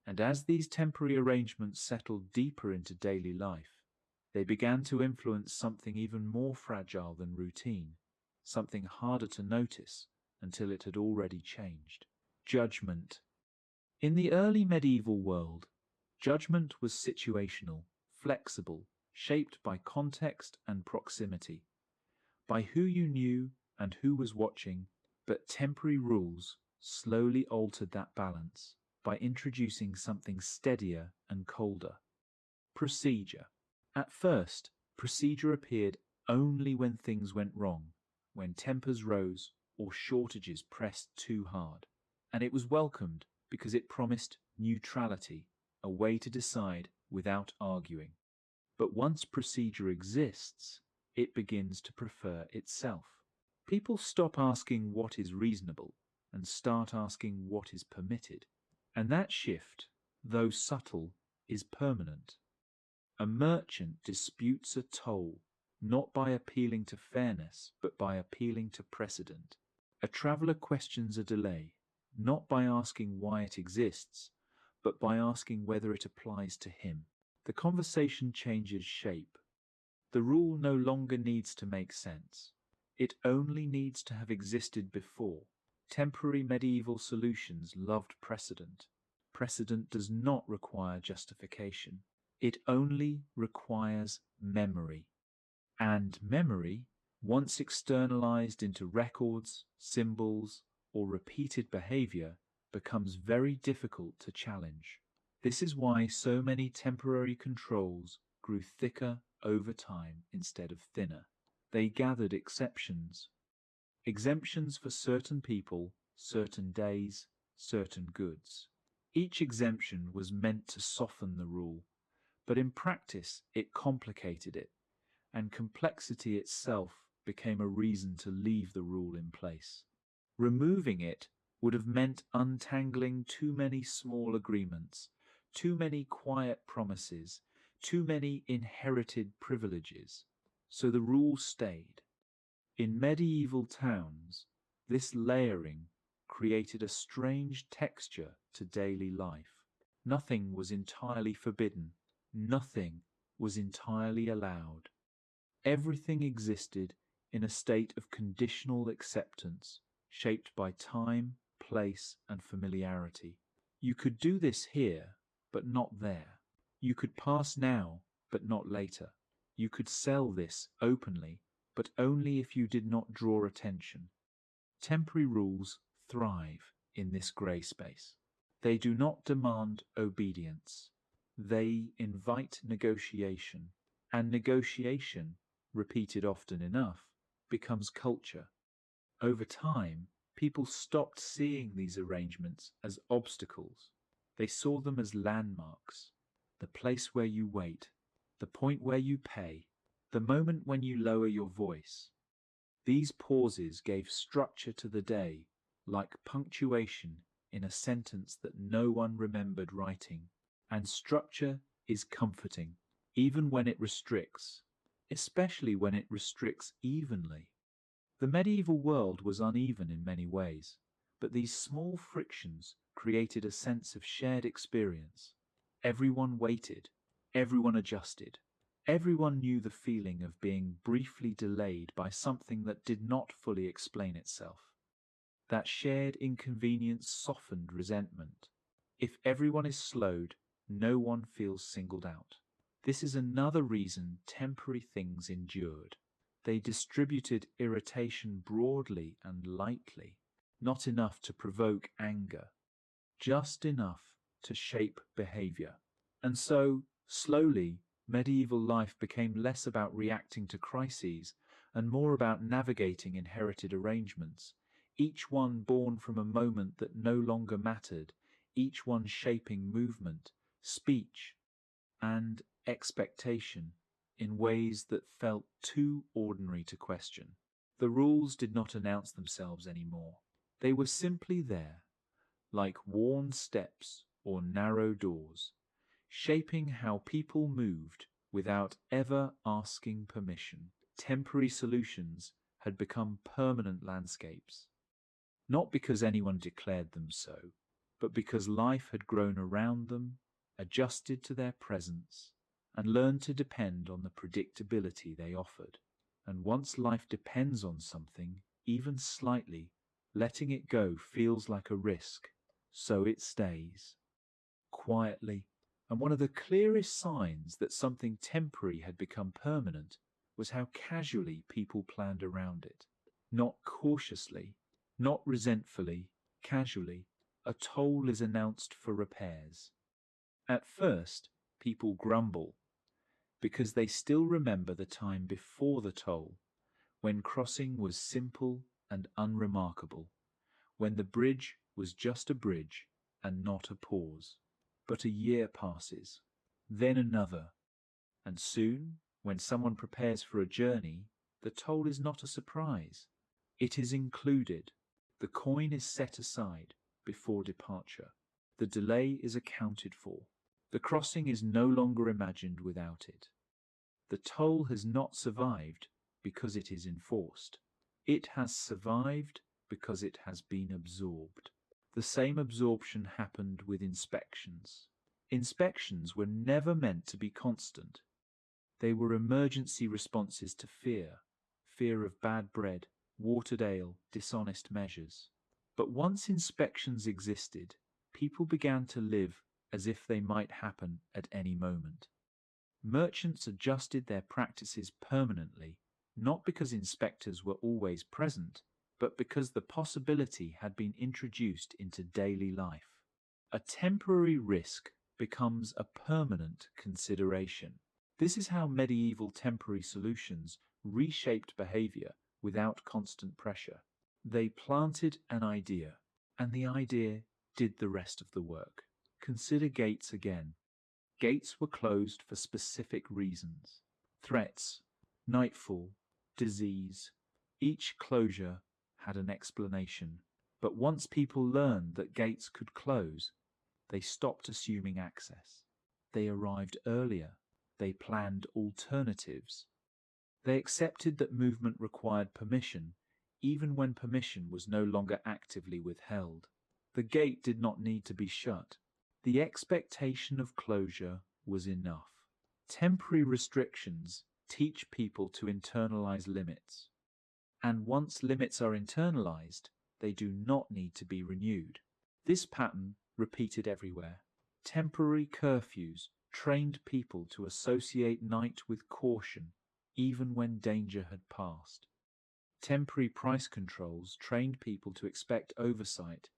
And as these temporary arrangements settled deeper into daily life, they began to influence something even more fragile than routine, something harder to notice until it had already changed: judgment. In the early medieval world, judgment was situational, flexible, shaped by context and proximity, by who you knew and who was watching. But temporary rules slowly altered that balance by introducing something steadier and colder: procedure. At first, procedure appeared only when things went wrong, when tempers rose or shortages pressed too hard. And it was welcomed because it promised neutrality, a way to decide without arguing. But once procedure exists, it begins to prefer itself. People stop asking what is reasonable and start asking what is permitted. And that shift, though subtle, is permanent. A merchant disputes a toll, not by appealing to fairness, but by appealing to precedent. A traveller questions a delay, not by asking why it exists, but by asking whether it applies to him. The conversation changes shape. The rule no longer needs to make sense. It only needs to have existed before. Temporary medieval solutions loved precedent. Precedent does not require justification. It only requires memory. And memory, once externalized into records, symbols, or repeated behavior, becomes very difficult to challenge. This is why so many temporary controls grew thicker over time instead of thinner. They gathered exceptions. Exemptions for certain people, certain days, certain goods. Each exemption was meant to soften the rule, but in practice it complicated it, and complexity itself became a reason to leave the rule in place. Removing it would have meant untangling too many small agreements, too many quiet promises, too many inherited privileges, so the rules stayed. In medieval towns, this layering created a strange texture to daily life. Nothing was entirely forbidden, nothing was entirely allowed. Everything existed in a state of conditional acceptance, shaped by time, place, and familiarity. You could do this here, but not there. You could pass now, but not later. You could sell this openly, but only if you did not draw attention. Temporary rules thrive in this grey space. They do not demand obedience. They invite negotiation, and negotiation, repeated often enough, becomes culture. Over time, people stopped seeing these arrangements as obstacles. They saw them as landmarks, the place where you wait, the point where you pay, the moment when you lower your voice. These pauses gave structure to the day, like punctuation in a sentence that no one remembered writing. And structure is comforting, even when it restricts, especially when it restricts evenly. The medieval world was uneven in many ways, but these small frictions created a sense of shared experience. Everyone waited, everyone adjusted, everyone knew the feeling of being briefly delayed by something that did not fully explain itself. That shared inconvenience softened resentment. If everyone is slowed, no one feels singled out. This is another reason temporary things endured. They distributed irritation broadly and lightly, not enough to provoke anger, just enough to shape behavior. And so, slowly, medieval life became less about reacting to crises and more about navigating inherited arrangements, each one born from a moment that no longer mattered, each one shaping movement, speech, and expectation in ways that felt too ordinary to question. The rules did not announce themselves anymore. They were simply there, like worn steps or narrow doors, shaping how people moved without ever asking permission. Temporary solutions had become permanent landscapes, not because anyone declared them so, but because life had grown around them, adjusted to their presence, and learned to depend on the predictability they offered. And once life depends on something, even slightly, letting it go feels like a risk, so it stays, quietly. And one of the clearest signs that something temporary had become permanent was how casually people planned around it. Not cautiously, not resentfully, casually. A toll is announced for repairs. At first, people grumble because they still remember the time before the toll, when crossing was simple and unremarkable, when the bridge was just a bridge and not a pause. But a year passes, then another, and soon, when someone prepares for a journey, the toll is not a surprise. It is included. The coin is set aside before departure. The delay is accounted for. The crossing is no longer imagined without it. The toll has not survived because it is enforced. It has survived because it has been absorbed. The same absorption happened with inspections. Inspections were never meant to be constant. They were emergency responses to fear, fear of bad bread, watered ale, dishonest measures. But once inspections existed, people began to live as if they might happen at any moment. Merchants adjusted their practices permanently, not because inspectors were always present, but because the possibility had been introduced into daily life. A temporary risk becomes a permanent consideration. This is how medieval temporary solutions reshaped behavior without constant pressure. They planted an idea, and the idea did the rest of the work. Consider gates again. Gates were closed for specific reasons. Threats, nightfall, disease. Each closure had an explanation. But once people learned that gates could close, they stopped assuming access. They arrived earlier. They planned alternatives. They accepted that movement required permission, even when permission was no longer actively withheld. The gate did not need to be shut. The expectation of closure was enough. Temporary restrictions teach people to internalize limits. And once limits are internalized, they do not need to be renewed. This pattern repeated everywhere. Temporary curfews trained people to associate night with caution, even when danger had passed. Temporary price controls trained people to expect oversight,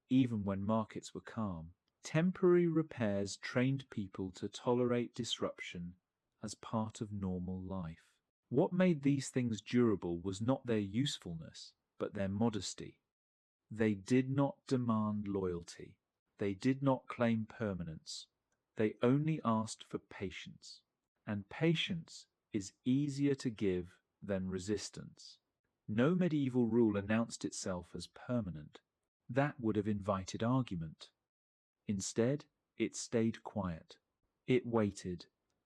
even when markets were calm. Temporary repairs trained people to tolerate disruption as part of normal life. What made these things durable was not their usefulness, but their modesty. They did not demand loyalty. They did not claim permanence. They only asked for patience. And patience is easier to give than resistance. No medieval rule announced itself as permanent. That would have invited argument. Instead, it stayed quiet. It waited.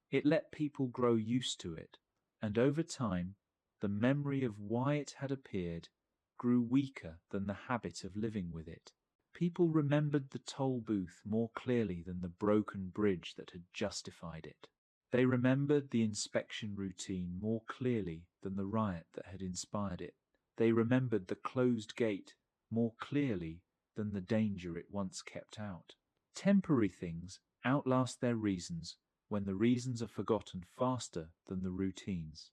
It let people grow used to it. And over time, the memory of why it had appeared grew weaker than the habit of living with it. People remembered the toll booth more clearly than the broken bridge that had justified it. They remembered the inspection routine more clearly than the riot that had inspired it. They remembered the closed gate more clearly than the danger it once kept out. Temporary things outlast their reasons when the reasons are forgotten faster than the routines.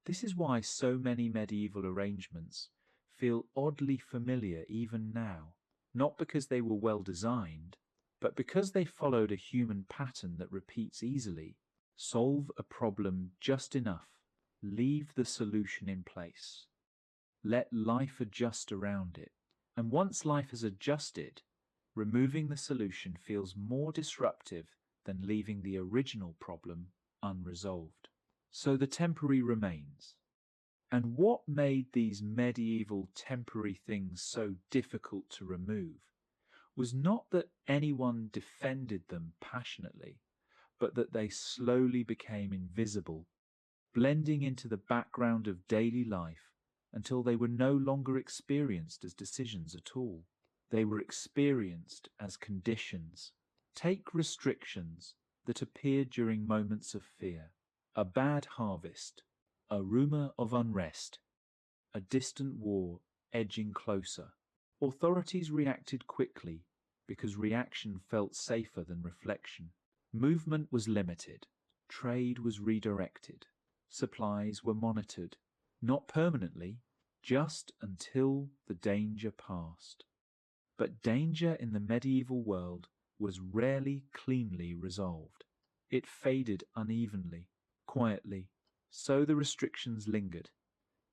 This is why so many medieval arrangements feel oddly familiar even now, not because they were well designed, but because they followed a human pattern that repeats easily. Solve a problem just enough, leave the solution in place. Let life adjust around it. And once life has adjusted, removing the solution feels more disruptive than leaving the original problem unresolved. So the temporary remains. And what made these medieval temporary things so difficult to remove was not that anyone defended them passionately, but that they slowly became invisible, blending into the background of daily life until they were no longer experienced as decisions at all. They were experienced as conditions. Take restrictions that appeared during moments of fear. A bad harvest, a rumor of unrest, a distant war edging closer. Authorities reacted quickly because reaction felt safer than reflection. Movement was limited. Trade was redirected. Supplies were monitored, not permanently, just until the danger passed. But danger in the medieval world was rarely cleanly resolved. It faded unevenly, quietly, so the restrictions lingered,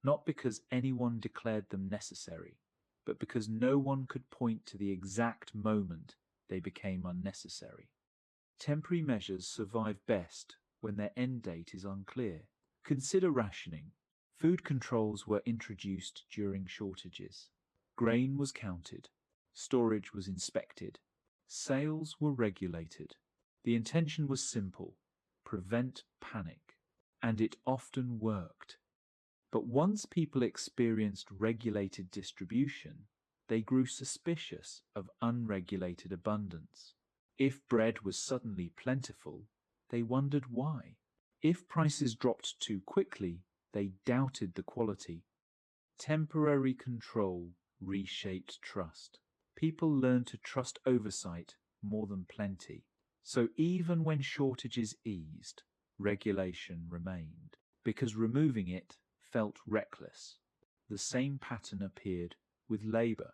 not because anyone declared them necessary, but because no one could point to the exact moment they became unnecessary. Temporary measures survive best when their end date is unclear. Consider rationing. Food controls were introduced during shortages. Grain was counted. Storage was inspected. Sales were regulated. The intention was simple: prevent panic. And it often worked. But once people experienced regulated distribution, they grew suspicious of unregulated abundance. If bread was suddenly plentiful, they wondered why. If prices dropped too quickly, they doubted the quality. Temporary control reshaped trust. People learned to trust oversight more than plenty. So even when shortages eased, regulation remained, because removing it felt reckless. The same pattern appeared with labor.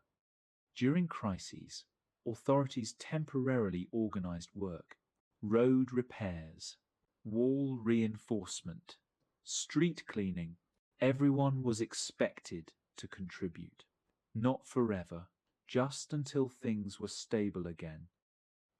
During crises, authorities temporarily organized work. Road repairs, wall reinforcement, street cleaning. Everyone was expected to contribute. Not forever, just until things were stable again.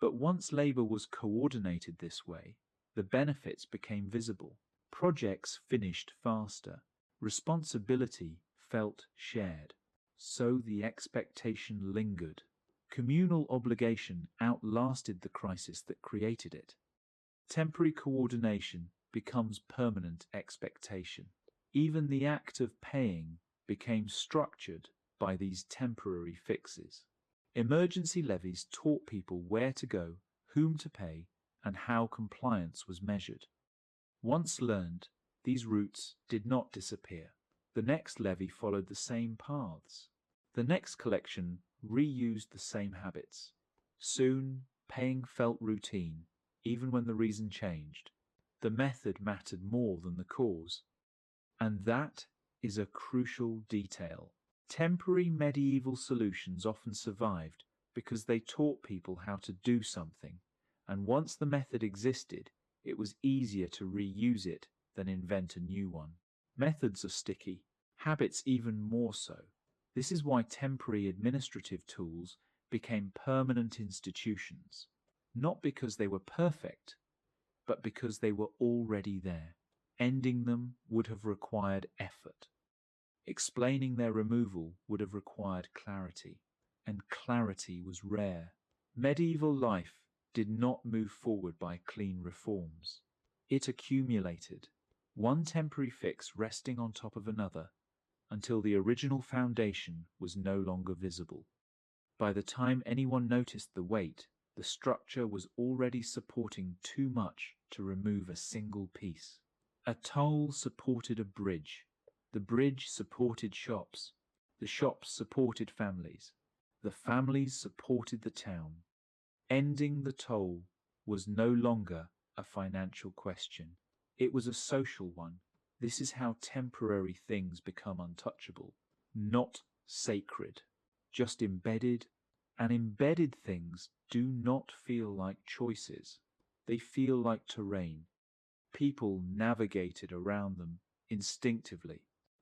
But once labor was coordinated this way, the benefits became visible. Projects finished faster. Responsibility felt shared. So the expectation lingered. Communal obligation outlasted the crisis that created it. Temporary coordination becomes permanent expectation. Even the act of paying became structured by these temporary fixes. Emergency levies taught people where to go, whom to pay, and how compliance was measured. Once learned, these routes did not disappear. The next levy followed the same paths. The next collection reused the same habits. Soon, paying felt routine, even when the reason changed. The method mattered more than the cause. And that is a crucial detail. Temporary medieval solutions often survived because they taught people how to do something, and once the method existed, it was easier to reuse it than invent a new one. Methods are sticky, habits even more so. This is why temporary administrative tools became permanent institutions, not because they were perfect, but because they were already there. Ending them would have required effort. Explaining their removal would have required clarity, and clarity was rare. Medieval life did not move forward by clean reforms. It accumulated, one temporary fix resting on top of another, until the original foundation was no longer visible. By the time anyone noticed the weight, the structure was already supporting too much to remove a single piece. A toll supported a bridge. The bridge supported shops. The shops supported families. The families supported the town. Ending the toll was no longer a financial question. It was a social one. This is how temporary things become untouchable, not sacred, just embedded. And embedded things do not feel like choices. They feel like terrain. People navigated around them instinctively.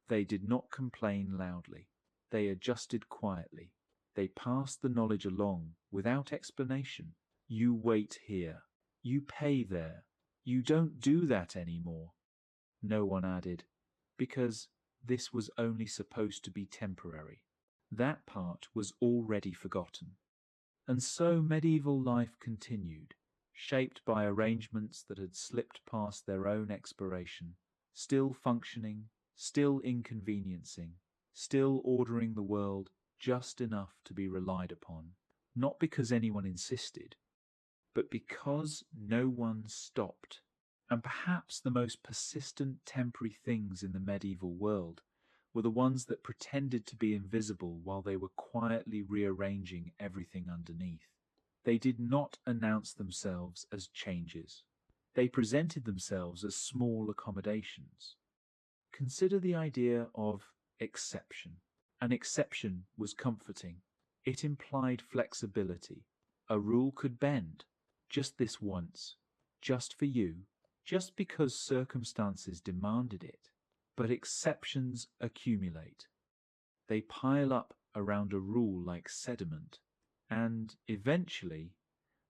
They did not complain loudly. They adjusted quietly. They passed the knowledge along without explanation. You wait here. You pay there. You don't do that anymore. No one added, because this was only supposed to be temporary. That part was already forgotten. And so medieval life continued, shaped by arrangements that had slipped past their own expiration, still functioning, still inconveniencing, still ordering the world just enough to be relied upon, not because anyone insisted, but because no one stopped. And perhaps the most persistent temporary things in the medieval world were the ones that pretended to be invisible while they were quietly rearranging everything underneath. They did not announce themselves as changes. They presented themselves as small accommodations. Consider the idea of exception. An exception was comforting. It implied flexibility. A rule could bend, just this once, just for you, just because circumstances demanded it. But exceptions accumulate. They pile up around a rule like sediment, and eventually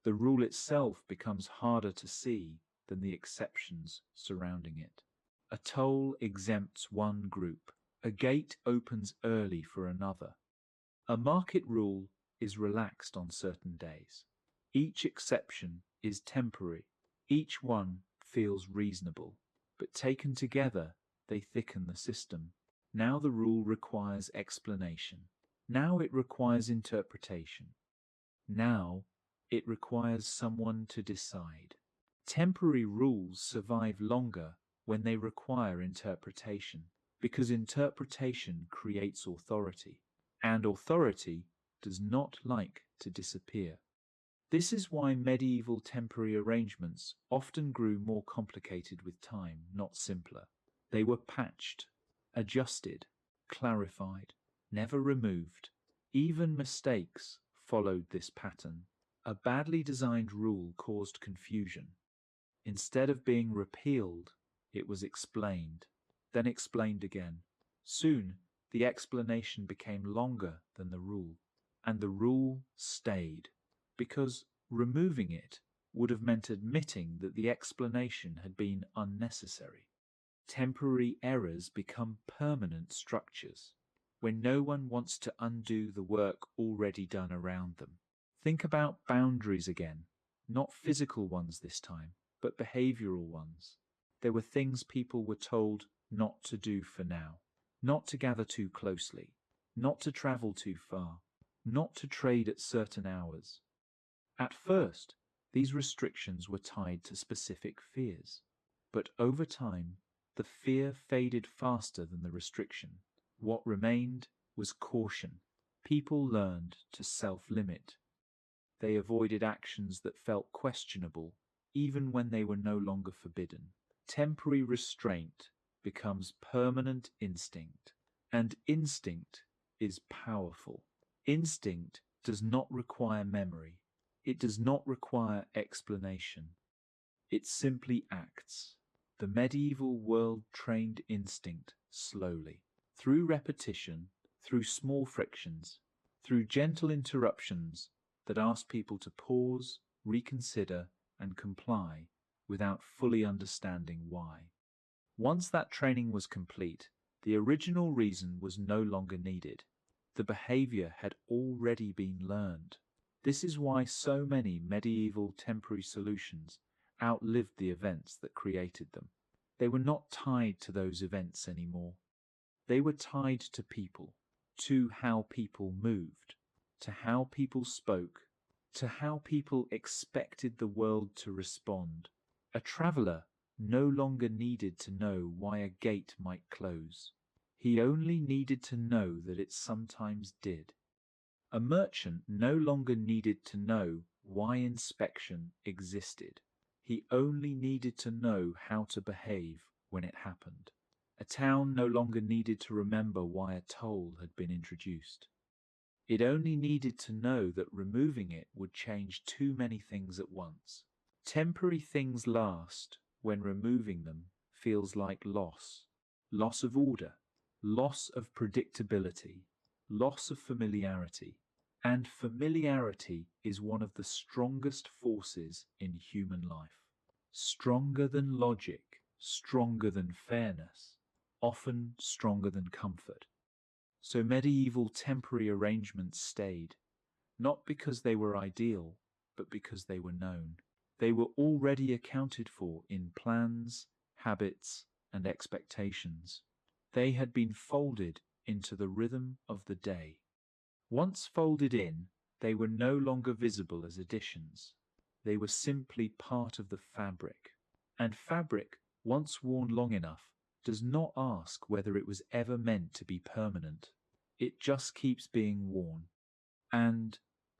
the rule itself becomes harder to see than the exceptions surrounding it. A toll exempts one group. A gate opens early for another. A market rule is relaxed on certain days. Each exception is temporary. Each one feels reasonable, but taken together, they thicken the system. Now the rule requires explanation. Now it requires interpretation. Now it requires someone to decide. Temporary rules survive longer when they require interpretation, because interpretation creates authority, and authority does not like to disappear. This is why medieval temporary arrangements often grew more complicated with time, not simpler. They were patched, adjusted, clarified, never removed. Even mistakes followed this pattern. A badly designed rule caused confusion. Instead of being repealed, it was explained, then explained again. Soon, the explanation became longer than the rule, and the rule stayed, because removing it would have meant admitting that the explanation had been unnecessary. Temporary errors become permanent structures when no one wants to undo the work already done around them. Think about boundaries again, not physical ones this time, but behavioral ones. There were things people were told not to do for now, not to gather too closely, not to travel too far, not to trade at certain hours. At first, these restrictions were tied to specific fears, but over time, the fear faded faster than the restriction. What remained was caution. People learned to self-limit. They avoided actions that felt questionable, even when they were no longer forbidden. Temporary restraint becomes permanent instinct, and instinct is powerful. Instinct does not require memory. It does not require explanation. It simply acts. The medieval world trained instinct slowly, through repetition, through small frictions, through gentle interruptions that asked people to pause, reconsider, and comply without fully understanding why. Once that training was complete, the original reason was no longer needed. The behavior had already been learned. This is why so many medieval temporary solutions outlived the events that created them. They were not tied to those events anymore. They were tied to people, to how people moved, to how people spoke, to how people expected the world to respond. A traveler no longer needed to know why a gate might close. He only needed to know that it sometimes did. A merchant no longer needed to know why inspection existed. He only needed to know how to behave when it happened. A town no longer needed to remember why a toll had been introduced. It only needed to know that removing it would change too many things at once. Temporary things last when removing them feels like loss. Loss of order, loss of predictability, loss of familiarity. And familiarity is one of the strongest forces in human life. Stronger than logic, stronger than fairness, often stronger than comfort. So medieval temporary arrangements stayed, not because they were ideal, but because they were known. They were already accounted for in plans, habits, and expectations. They had been folded into the rhythm of the day. Once folded in, they were no longer visible as additions. They were simply part of the fabric. And fabric, once worn long enough, does not ask whether it was ever meant to be permanent. It just keeps being worn. And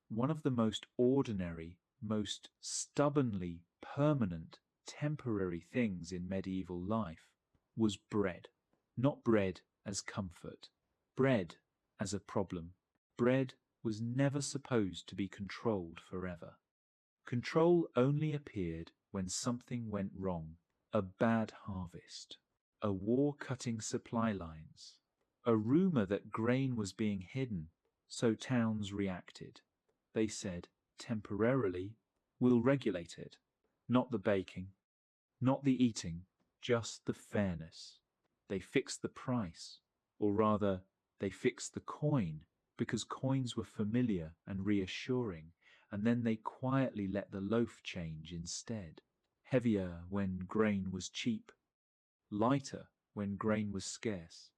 one of the most ordinary, most stubbornly permanent, temporary things in medieval life was bread. Not bread as comfort, bread as a problem. Bread was never supposed to be controlled forever. Control only appeared when something went wrong. A bad harvest, a war cutting supply lines, a rumor that grain was being hidden, so towns reacted. They said, temporarily, we'll regulate it. Not the baking, not the eating, just the fairness. They fixed the price, or rather, they fixed the coin, because coins were familiar and reassuring, and then they quietly let the loaf change instead. Heavier when grain was cheap, lighter when grain was scarce.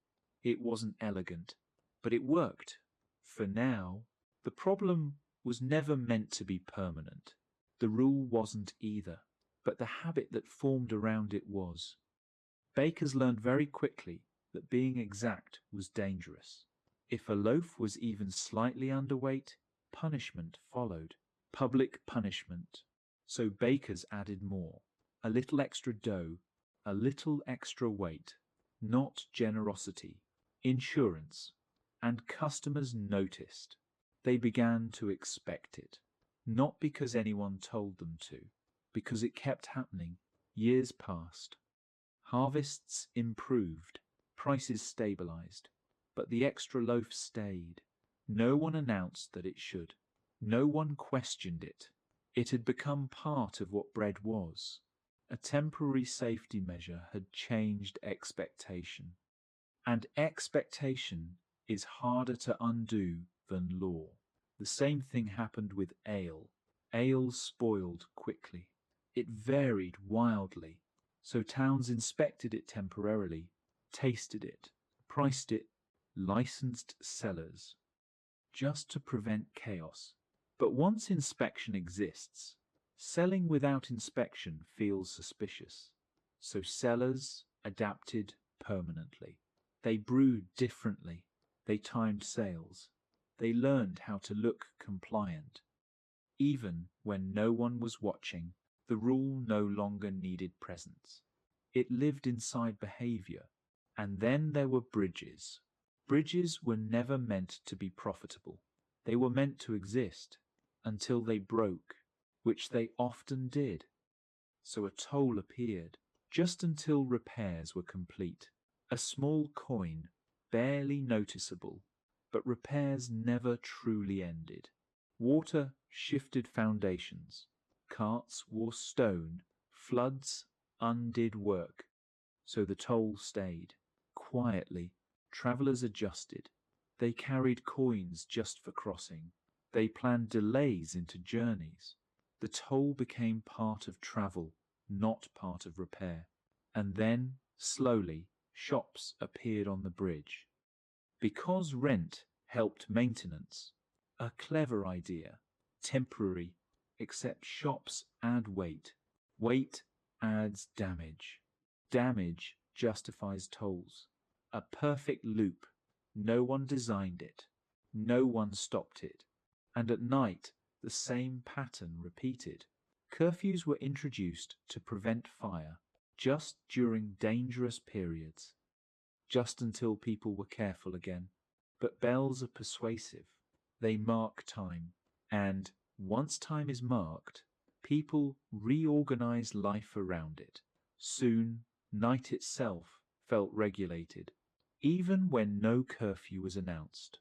It wasn't elegant, but it worked. For now, the problem was never meant to be permanent. The rule wasn't either, but the habit that formed around it was. Bakers learned very quickly that being exact was dangerous. If a loaf was even slightly underweight, punishment followed. Public punishment. So bakers added more. A little extra dough, a little extra weight. Not generosity, insurance. And customers noticed. They began to expect it. Not because anyone told them to, because it kept happening. Years passed. Harvests improved, prices stabilized, but the extra loaf stayed. No one announced that it should. No one questioned it. It had become part of what bread was. A temporary safety measure had changed expectation. And expectation is harder to undo than law. The same thing happened with ale. Ale spoiled quickly. It varied wildly, so towns inspected it temporarily, tasted it, priced it, licensed sellers, just to prevent chaos. But once inspection exists, selling without inspection feels suspicious. So sellers adapted permanently. They brewed differently. They timed sales. They learned how to look compliant. Even when no one was watching, the rule no longer needed presence. It lived inside behavior. And then there were bridges. Bridges were never meant to be profitable. They were meant to exist until they broke, which they often did. So a toll appeared, just until repairs were complete. A small coin, barely noticeable, but repairs never truly ended. Water shifted foundations, carts wore stone, floods undid work, so the toll stayed. Quietly, travellers adjusted. They carried coins just for crossing. They planned delays into journeys. The toll became part of travel, not part of repair. And then, slowly, shops appeared on the bridge. Because rent helped maintenance, a clever idea, temporary, except shops add weight. Weight adds damage. Damage justifies tolls. A perfect loop. No one designed it. No one stopped it. And at night, the same pattern repeated. Curfews were introduced to prevent fire, just during dangerous periods, just until people were careful again. But bells are persuasive. They mark time. And once time is marked, people reorganize life around it. Soon, night itself felt regulated. Even when no curfew was announced,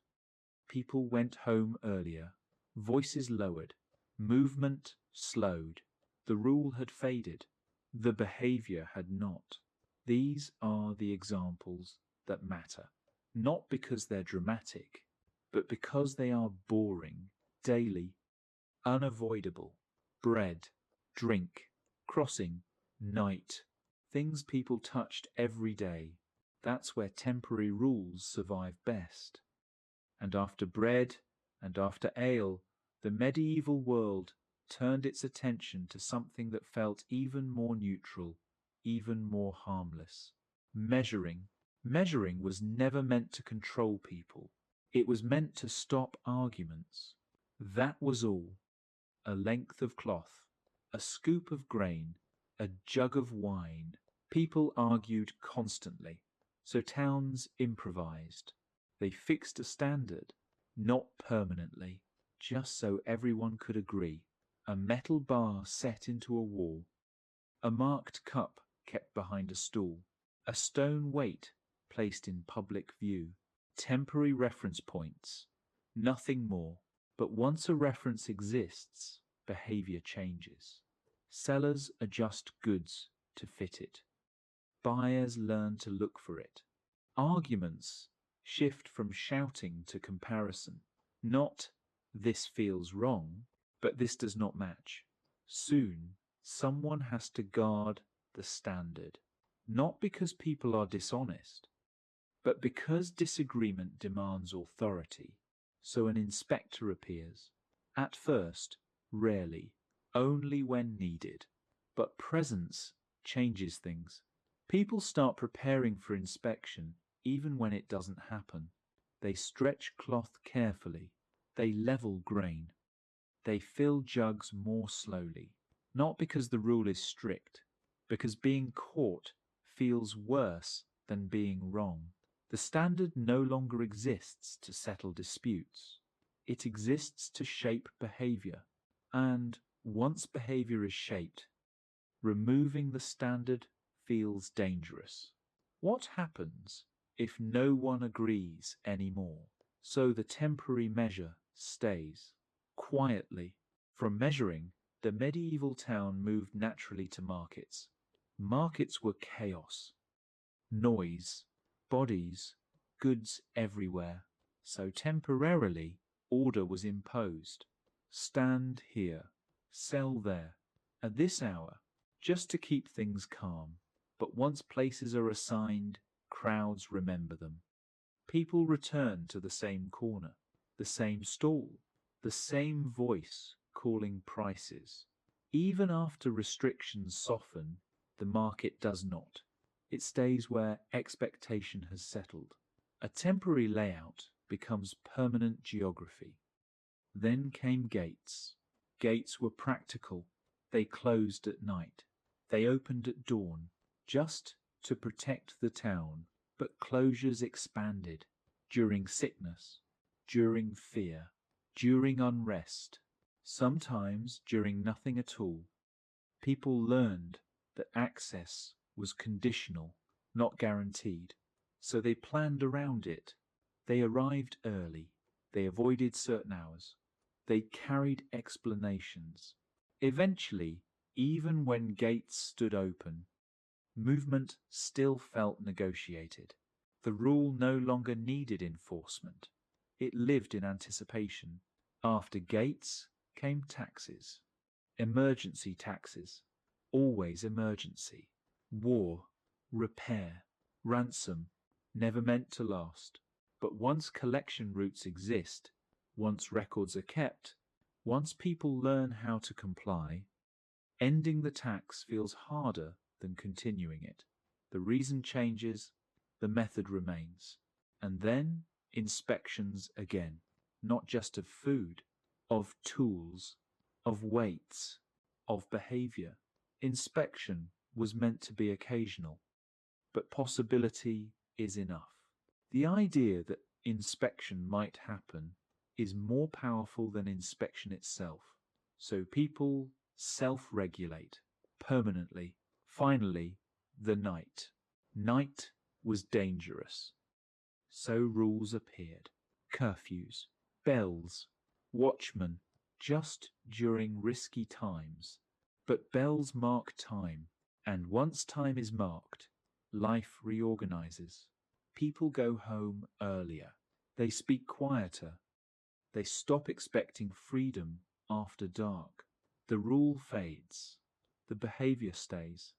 people went home earlier, voices lowered, movement slowed. The rule had faded. The behavior had not. These are the examples that matter, not because they're dramatic, but because they are boring, daily, unavoidable. Bread, drink, crossing, night, things people touched every day. That's where temporary rules survive best. And after bread and after ale, the medieval world turned its attention to something that felt even more neutral, even more harmless. Measuring. Measuring was never meant to control people. It was meant to stop arguments. That was all. A length of cloth, a scoop of grain, a jug of wine. People argued constantly, so towns improvised. They fixed a standard, not permanently, just so everyone could agree. A metal bar set into a wall, a marked cup kept behind a stool, a stone weight placed in public view. Temporary reference points, nothing more. But once a reference exists, behavior changes. Sellers adjust goods to fit it. Buyers learn to look for it. Arguments shift from shouting to comparison. Not, "this feels wrong," but "this does not match." Soon, someone has to guard the standard. Not because people are dishonest, but because disagreement demands authority. So an inspector appears. At first, rarely, only when needed. But presence changes things. People start preparing for inspection even when it doesn't happen. They stretch cloth carefully. They level grain. They fill jugs more slowly. Not because the rule is strict, because being caught feels worse than being wrong. The standard no longer exists to settle disputes. It exists to shape behavior. And once behavior is shaped, removing the standard feels dangerous. What happens if no one agrees anymore? So the temporary measure stays. Quietly. From measuring, the medieval town moved naturally to markets. Markets were chaos, noise, bodies, goods everywhere. So temporarily, order was imposed. Stand here, sell there. At this hour, just to keep things calm. But once places are assigned, crowds remember them. People return to the same corner, the same stall, the same voice calling prices. Even after restrictions soften, the market does not. It stays where expectation has settled. A temporary layout becomes permanent geography. Then came gates. Gates were practical. They closed at night. They opened at dawn, just to protect the town. But closures expanded during sickness, during fear, during unrest, sometimes during nothing at all. People learned that access was conditional, not guaranteed, so they planned around it. They arrived early. They avoided certain hours. They carried explanations. Eventually, even when gates stood open, movement still felt negotiated. The rule no longer needed enforcement. It lived in anticipation. After gates came taxes. Emergency taxes. Always emergency. War. Repair. Ransom. Never meant to last. But once collection routes exist, once records are kept, once people learn how to comply, ending the tax feels harder than continuing it. The reason changes, the method remains. And then inspections again, not just of food, of tools, of weights, of behavior. Inspection was meant to be occasional, but possibility is enough. The idea that inspection might happen is more powerful than inspection itself. So people self-regulate permanently. Finally, the night. Night was dangerous. So rules appeared. Curfews, bells, watchmen, just during risky times. But bells mark time, and once time is marked, life reorganizes. People go home earlier. They speak quieter. They stop expecting freedom after dark. The rule fades. The behavior stays.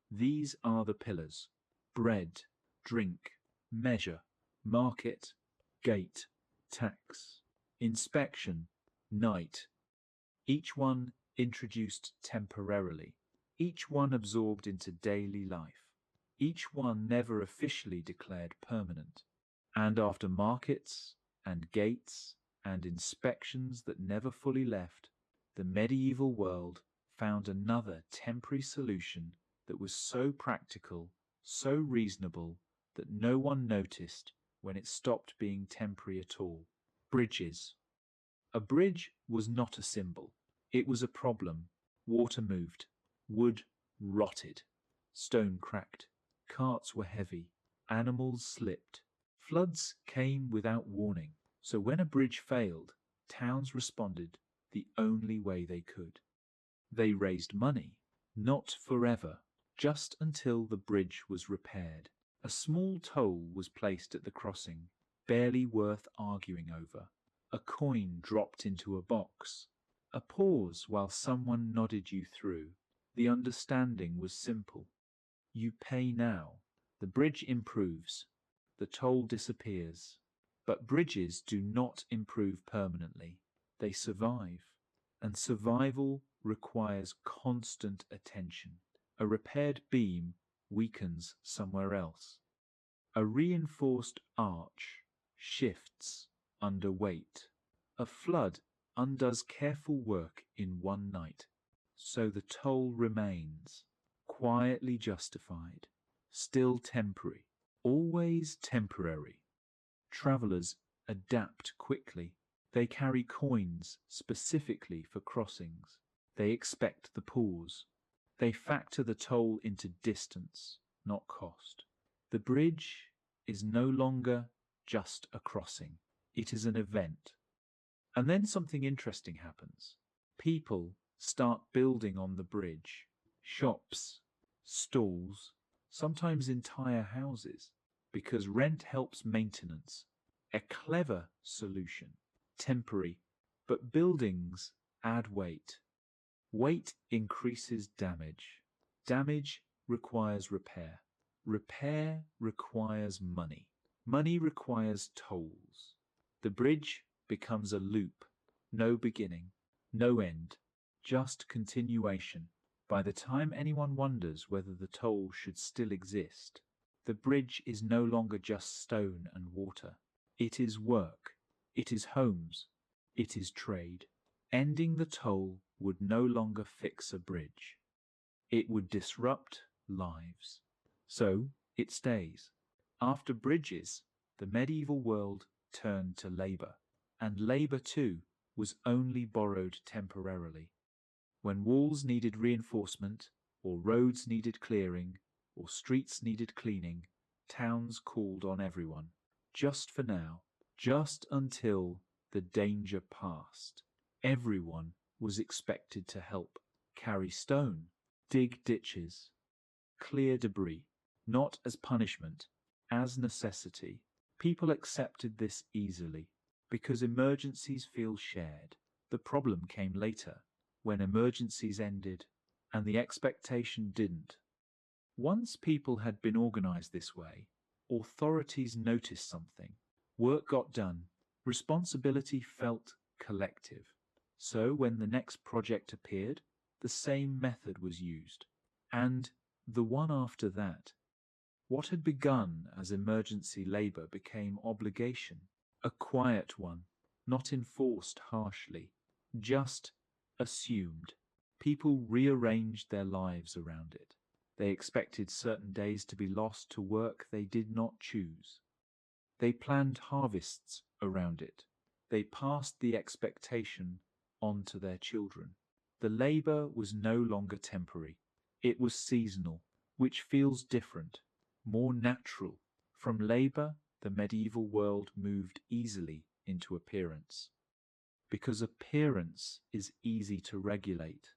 These are the pillars: bread, drink, measure, market, gate, tax, inspection, night. Each one introduced temporarily. Each one absorbed into daily life. Each one never officially declared permanent. And after markets and gates and inspections that never fully left, the medieval world found another temporary solution that was so practical, so reasonable, that no one noticed when it stopped being temporary at all. Bridges. A bridge was not a symbol. It was a problem. Water moved. Wood rotted. Stone cracked. Carts were heavy. Animals slipped. Floods came without warning. So when a bridge failed, towns responded the only way they could. They raised money, not forever, just until the bridge was repaired. A small toll was placed at the crossing, barely worth arguing over. A coin dropped into a box. A pause while someone nodded you through. The understanding was simple. You pay now. The bridge improves. The toll disappears. But bridges do not improve permanently. They survive. And survival requires constant attention. A repaired beam weakens somewhere else. A reinforced arch shifts under weight. A flood undoes careful work in one night. So the toll remains, quietly justified, still temporary, always temporary. Travelers adapt quickly. They carry coins specifically for crossings. They expect the pause. They factor the toll into distance, not cost. The bridge is no longer just a crossing. It is an event. And then something interesting happens. People start building on the bridge. Shops, stalls, sometimes entire houses, because rent helps maintenance. A clever solution. Temporary, but buildings add weight. Weight increases damage. Damage requires repair. Repair requires money. Money requires tolls. The bridge becomes a loop. No beginning, no end, just continuation. By the time anyone wonders whether the toll should still exist, the bridge is no longer just stone and water. It is work. It is homes. It is trade. Ending the toll would no longer fix a bridge. It would disrupt lives. So it stays. After bridges, the medieval world turned to labor, and labor too was only borrowed temporarily. When walls needed reinforcement, or roads needed clearing, or streets needed cleaning, towns called on everyone. Just for now, just until the danger passed. Everyone was expected to help carry stone, dig ditches, clear debris, not as punishment, as necessity. People accepted this easily because emergencies feel shared. The problem came later, when emergencies ended and the expectation didn't. Once people had been organized this way, authorities noticed something. Work got done. Responsibility felt collective. So when the next project appeared, the same method was used. And the one after that. What had begun as emergency labor became obligation, a quiet one, not enforced harshly, just assumed. People rearranged their lives around it. They expected certain days to be lost to work they did not choose. They planned harvests around it. They passed the expectation on to their children. The labor was no longer temporary. It was seasonal, which feels different, more natural. From labor, the medieval world moved easily into appearance. Because appearance is easy to regulate.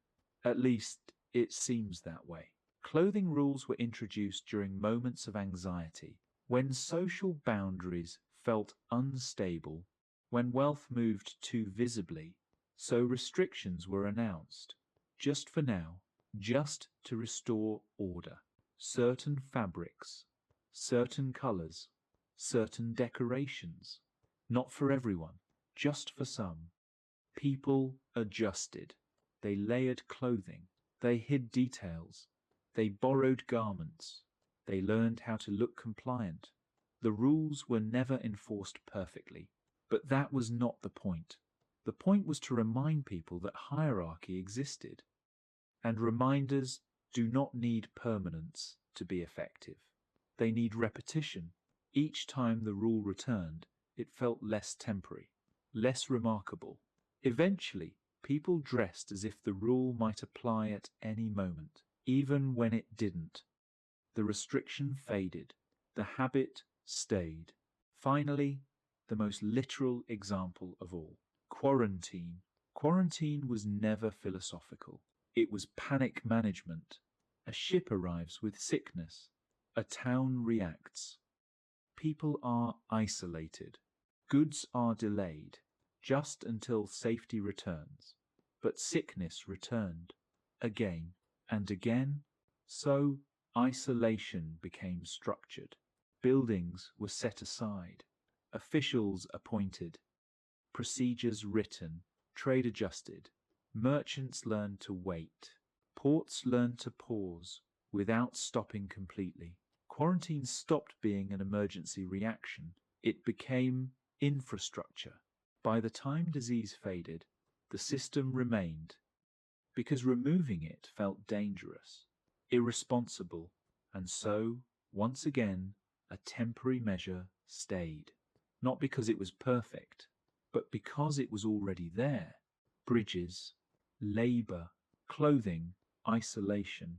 At least, it seems that way. Clothing rules were introduced during moments of anxiety, when social boundaries felt unstable, when wealth moved too visibly, so restrictions were announced. Just for now, just to restore order. Certain fabrics, certain colors, certain decorations. Not for everyone, just for some. People adjusted. They layered clothing. They hid details. They borrowed garments. They learned how to look compliant. The rules were never enforced perfectly, but that was not the point. The point was to remind people that hierarchy existed. And reminders do not need permanence to be effective. They need repetition. Each time the rule returned, it felt less temporary, less remarkable. Eventually, people dressed as if the rule might apply at any moment, even when it didn't. The restriction faded. The habit stayed. Finally, the most literal example of all, quarantine. Quarantine was never philosophical. It was panic management. A ship arrives with sickness. A town reacts. People are isolated. Goods are delayed, just until safety returns. But sickness returned, again and again. So isolation became structured. Buildings were set aside. Officials appointed. Procedures written. Trade adjusted. Merchants learned to wait. Ports learned to pause without stopping completely. Quarantine stopped being an emergency reaction. It became infrastructure. By the time disease faded, the system remained, because removing it felt dangerous, irresponsible, and so, once again, a temporary measure stayed. Not because it was perfect, but because it was already there. Bridges, labor, clothing, isolation.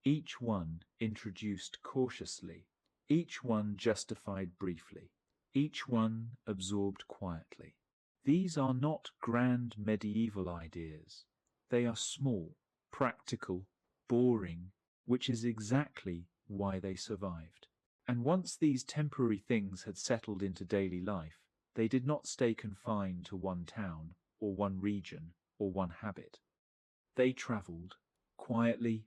Each one introduced cautiously. Each one justified briefly. Each one absorbed quietly. These are not grand medieval ideas. They are small, practical, boring, which is exactly why they survived. And once these temporary things had settled into daily life, they did not stay confined to one town, or one region, or one habit. They traveled, quietly,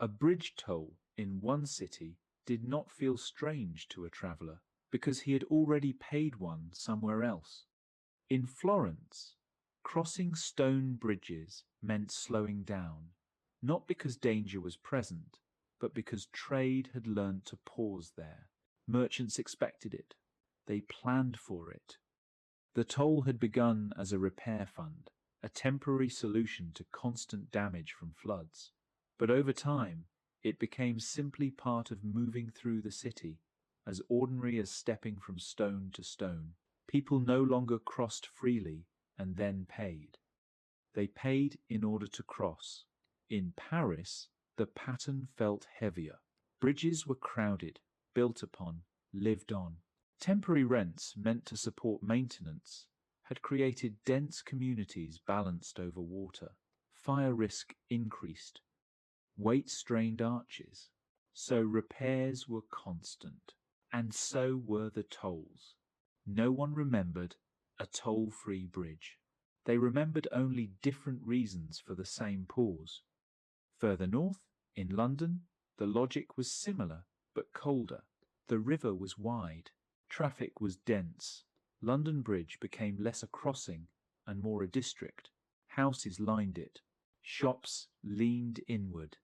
A bridge toll in one city did not feel strange to a traveller because he had already paid one somewhere else. In Florence, crossing stone bridges meant slowing down, not because danger was present, but because trade had learned to pause there. Merchants expected it. They planned for it. The toll had begun as a repair fund, a temporary solution to constant damage from floods. But over time, it became simply part of moving through the city, as ordinary as stepping from stone to stone. People no longer crossed freely and then paid. They paid in order to cross. In Paris, the pattern felt heavier. Bridges were crowded, built upon, lived on. Temporary rents meant to support maintenance had created dense communities balanced over water. Fire risk increased. Weight strained arches. So repairs were constant. And so were the tolls. No one remembered a toll-free bridge. They remembered only different reasons for the same pause. Further north, in London, the logic was similar, but colder. The river was wide. Traffic was dense. London Bridge became less a crossing and more a district. Houses lined it. Shops leaned inward.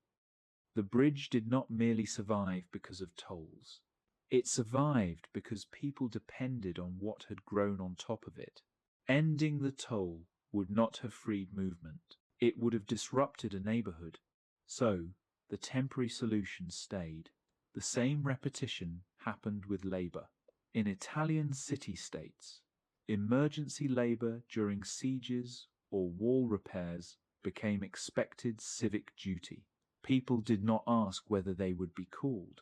The bridge did not merely survive because of tolls. It survived because people depended on what had grown on top of it. Ending the toll would not have freed movement. It would have disrupted a neighborhood. So, the temporary solution stayed. The same repetition happened with labor. In Italian city-states, emergency labor during sieges or wall repairs became expected civic duty. People did not ask whether they would be called.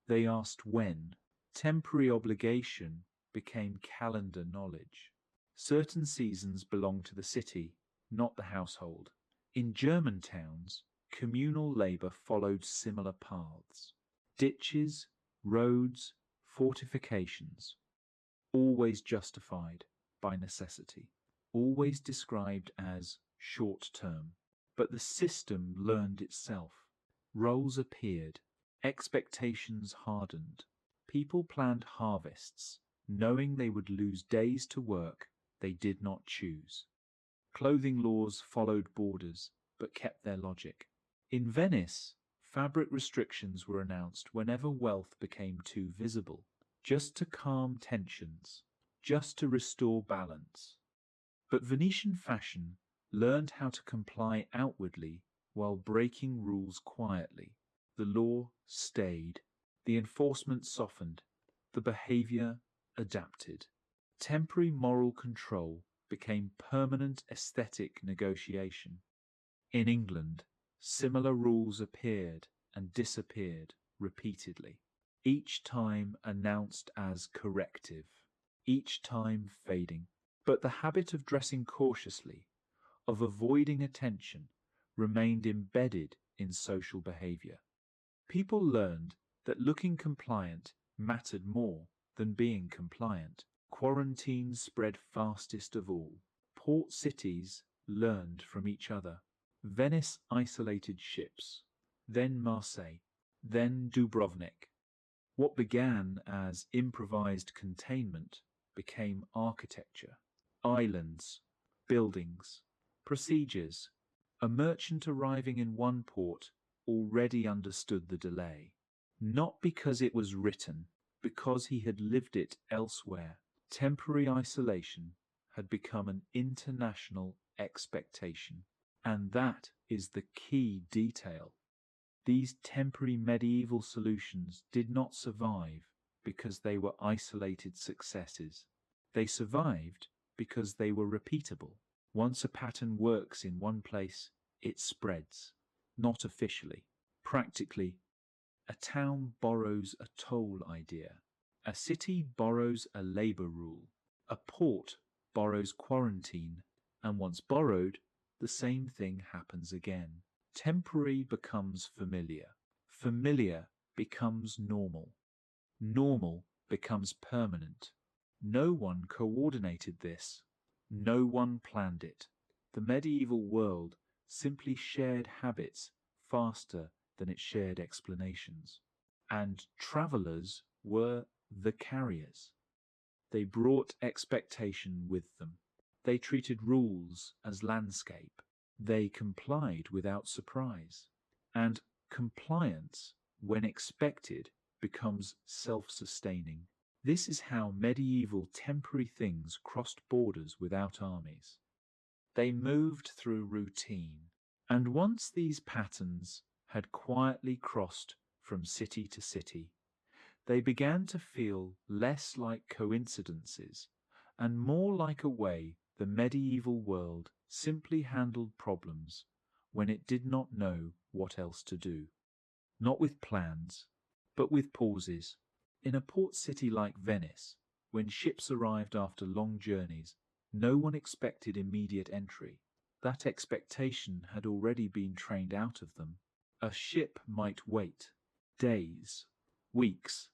They asked when. Temporary obligation became calendar knowledge. Certain seasons belonged to the city, not the household. In German towns, communal labor followed similar paths. Ditches, roads, fortifications, always justified by necessity, always described as short-term. But the system learned itself. Roles appeared. Expectations hardened. People planned harvests, knowing they would lose days to work they did not choose. Clothing laws followed borders, but kept their logic. In Venice, fabric restrictions were announced whenever wealth became too visible, just to calm tensions, just to restore balance. But Venetian fashion learned how to comply outwardly while breaking rules quietly. The law stayed, the enforcement softened, the behavior adapted. Temporary moral control became permanent aesthetic negotiation. In England, similar rules appeared and disappeared repeatedly, each time announced as corrective, each time fading. But the habit of dressing cautiously, of avoiding attention, remained embedded in social behavior. People learned that looking compliant mattered more than being compliant. Quarantine spread fastest of all. Port cities learned from each other. Venice isolated ships, then Marseille, then Dubrovnik. What began as improvised containment became architecture. Islands, buildings, procedures. A merchant arriving in one port already understood the delay, not because it was written, because he had lived it elsewhere. Temporary isolation had become an international expectation. And that is the key detail. These temporary medieval solutions did not survive because they were isolated successes. They survived because they were repeatable. Once a pattern works in one place, it spreads. Not officially. Practically, a town borrows a toll idea. A city borrows a labor rule. A port borrows quarantine. And once borrowed, the same thing happens again. Temporary becomes familiar. Familiar becomes normal. Normal becomes permanent. No one coordinated this. No one planned it. The medieval world simply shared habits faster than it shared explanations. And travelers were the carriers. They brought expectation with them. They treated rules as landscape. They complied without surprise. And compliance, when expected, becomes self-sustaining. This is how medieval temporary things crossed borders without armies. They moved through routine. And once these patterns had quietly crossed from city to city, they began to feel less like coincidences and more like a way the medieval world simply handled problems when it did not know what else to do. Not with plans, but with pauses. In a port city like Venice, when ships arrived after long journeys, no one expected immediate entry. That expectation had already been trained out of them. A ship might wait days, weeks.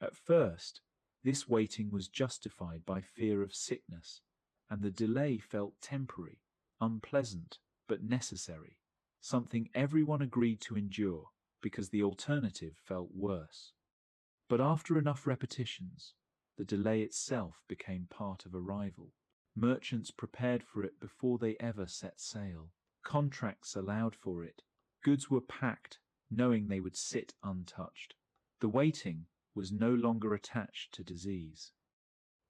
At first, this waiting was justified by fear of sickness, and the delay felt temporary, unpleasant, but necessary, something everyone agreed to endure because the alternative felt worse. But after enough repetitions, the delay itself became part of arrival. Merchants prepared for it before they ever set sail. Contracts allowed for it. Goods were packed, knowing they would sit untouched. The waiting was no longer attached to disease.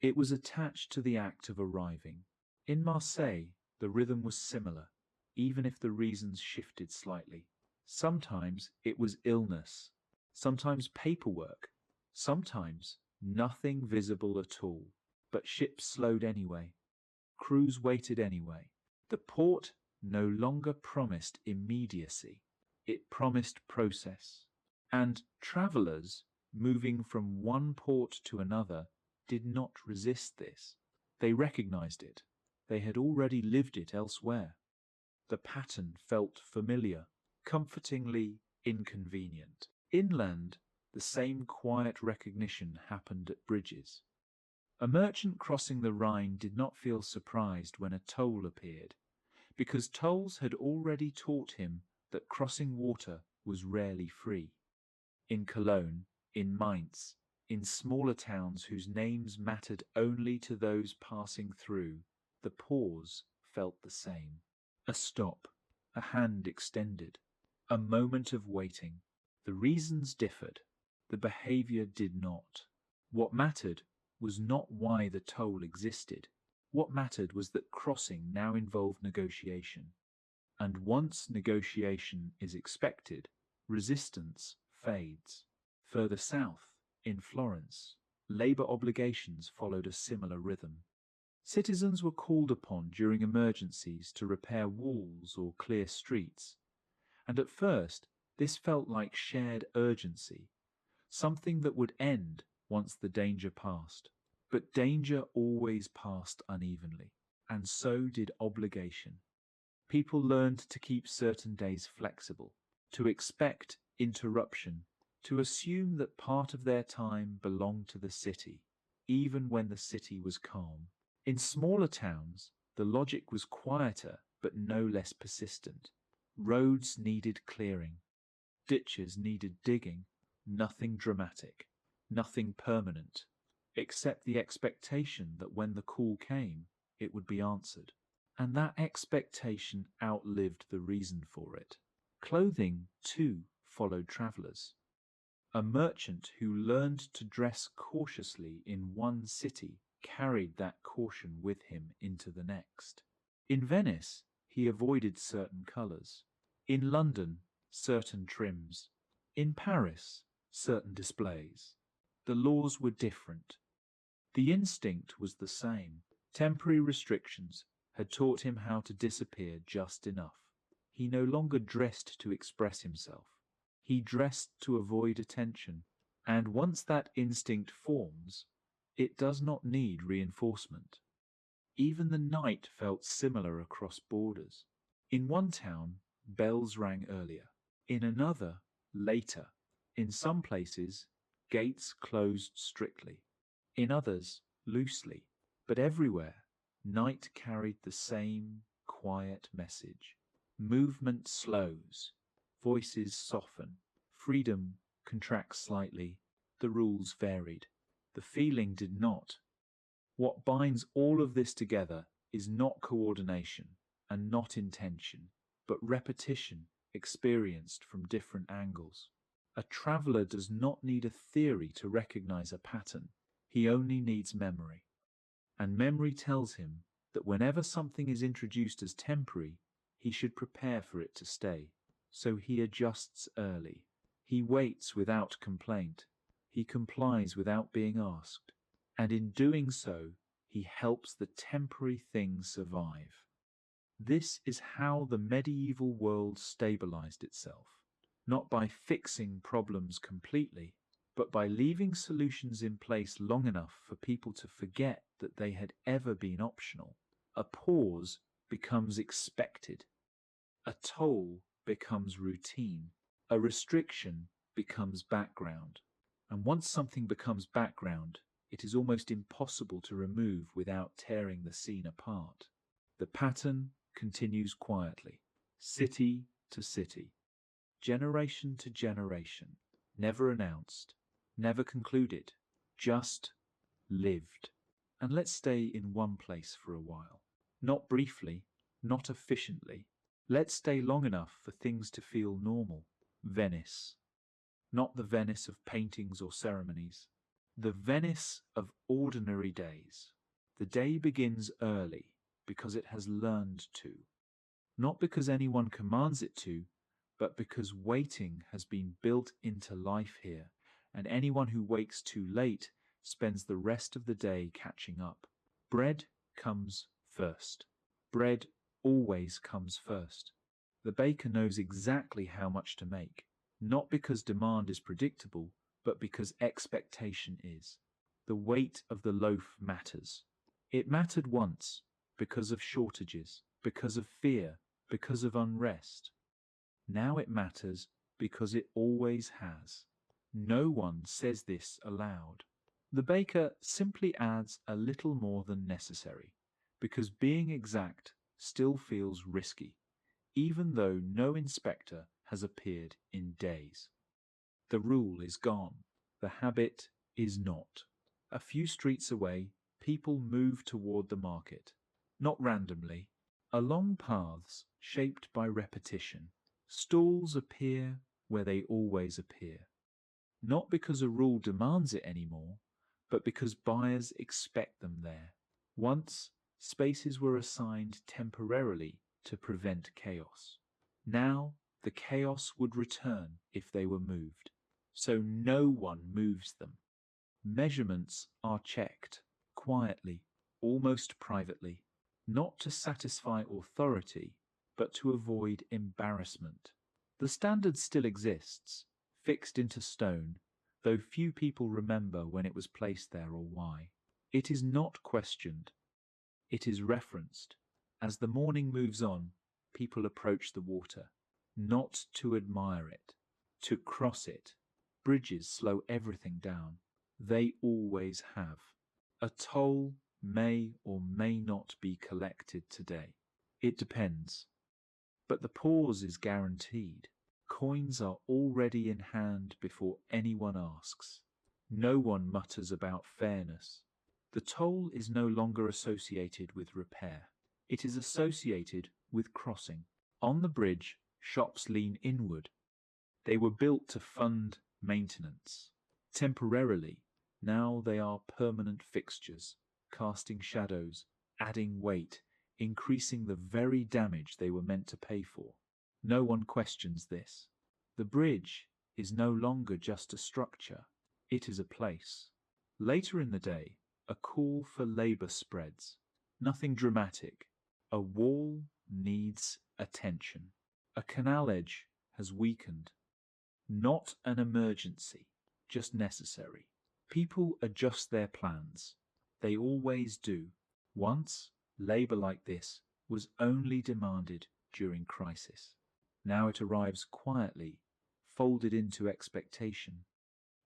It was attached to the act of arriving. In Marseille, the rhythm was similar, even if the reasons shifted slightly. Sometimes it was illness, sometimes paperwork, sometimes nothing visible at all. But ships slowed anyway. Crews waited anyway. The port no longer promised immediacy. It promised process. And travelers, moving from one port to another, did not resist this. They recognized it. They had already lived it elsewhere. The pattern felt familiar, comfortingly inconvenient. Inland, the same quiet recognition happened at bridges. A merchant crossing the Rhine did not feel surprised when a toll appeared, because tolls had already taught him that crossing water was rarely free. In Cologne, in Mainz, in smaller towns whose names mattered only to those passing through, the pause felt the same. A stop, a hand extended, a moment of waiting. The reasons differed. The behavior did not. What mattered was not why the toll existed. What mattered was that crossing now involved negotiation. And once negotiation is expected, resistance fades. Further south, in Florence, labor obligations followed a similar rhythm. Citizens were called upon during emergencies to repair walls or clear streets, and at first this felt like shared urgency, something that would end once the danger passed. But danger always passed unevenly, and so did obligation. People learned to keep certain days flexible, to expect interruption, to assume that part of their time belonged to the city, even when the city was calm. In smaller towns, the logic was quieter but no less persistent. Roads needed clearing, ditches needed digging, nothing dramatic, nothing permanent, except the expectation that when the call came, it would be answered. And that expectation outlived the reason for it. Clothing, too, followed travelers. A merchant who learned to dress cautiously in one city carried that caution with him into the next. In Venice, he avoided certain colors. In London, certain trims. In Paris, certain displays. The laws were different. The instinct was the same. Temporary restrictions had taught him how to disappear just enough. He no longer dressed to express himself. He dressed to avoid attention. And once that instinct forms, it does not need reinforcement. Even the night felt similar across borders. In one town, bells rang earlier. In another, later. In some places, gates closed strictly. In others, loosely. But everywhere, night carried the same quiet message. Movement slows. Voices soften. Freedom contracts slightly. The rules varied. The feeling did not. What binds all of this together is not coordination and not intention, but repetition experienced from different angles. A traveler does not need a theory to recognize a pattern. He only needs memory. And memory tells him that whenever something is introduced as temporary, he should prepare for it to stay. So he adjusts early. He waits without complaint. He complies without being asked. And in doing so, he helps the temporary thing survive. This is how the medieval world stabilized itself, not by fixing problems completely, but by leaving solutions in place long enough for people to forget that they had ever been optional. A pause becomes expected. A toll becomes routine. A restriction becomes background. And once something becomes background, it is almost impossible to remove without tearing the scene apart. The pattern continues quietly, city to city, generation to generation, never announced, never concluded, just lived. And let's stay in one place for a while. Not briefly, not efficiently. Let's stay long enough for things to feel normal. Venice. Not the Venice of paintings or ceremonies. The Venice of ordinary days. The day begins early because it has learned to. Not because anyone commands it to, but because waiting has been built into life here, and anyone who wakes too late spends the rest of the day catching up. Bread comes first. Bread always comes first. The baker knows exactly how much to make, not because demand is predictable, but because expectation is. The weight of the loaf matters. It mattered once, because of shortages, because of fear, because of unrest. Now it matters because it always has. No one says this aloud. The baker simply adds a little more than necessary, because being exact still feels risky, even though no inspector has appeared in days. The rule is gone. The habit is not. A few streets away, people move toward the market, not randomly, along paths shaped by repetition. Stalls appear where they always appear, not because a rule demands it anymore, but because buyers expect them there. Once, spaces were assigned temporarily to prevent chaos. Now, the chaos would return if they were moved. So no one moves them. Measurements are checked, quietly, almost privately, not to satisfy authority, but to avoid embarrassment. The standard still exists, fixed into stone, though few people remember when it was placed there or why. It is not questioned. It is referenced. As the morning moves on, people approach the water, not to admire it, to cross it. Bridges slow everything down. They always have. A toll may or may not be collected today. It depends. But the pause is guaranteed. Coins are already in hand before anyone asks. No one mutters about fairness. The toll is no longer associated with repair. It is associated with crossing. On the bridge, shops lean inward. They were built to fund maintenance. Temporarily, now they are permanent fixtures, casting shadows, adding weight, increasing the very damage they were meant to pay for. No one questions this. The bridge is no longer just a structure. It is a place. Later in the day, a call for labor spreads. Nothing dramatic. A wall needs attention. A canal edge has weakened. Not an emergency, just necessary. People adjust their plans. They always do. Once, labor like this was only demanded during crisis. Now it arrives quietly, folded into expectation.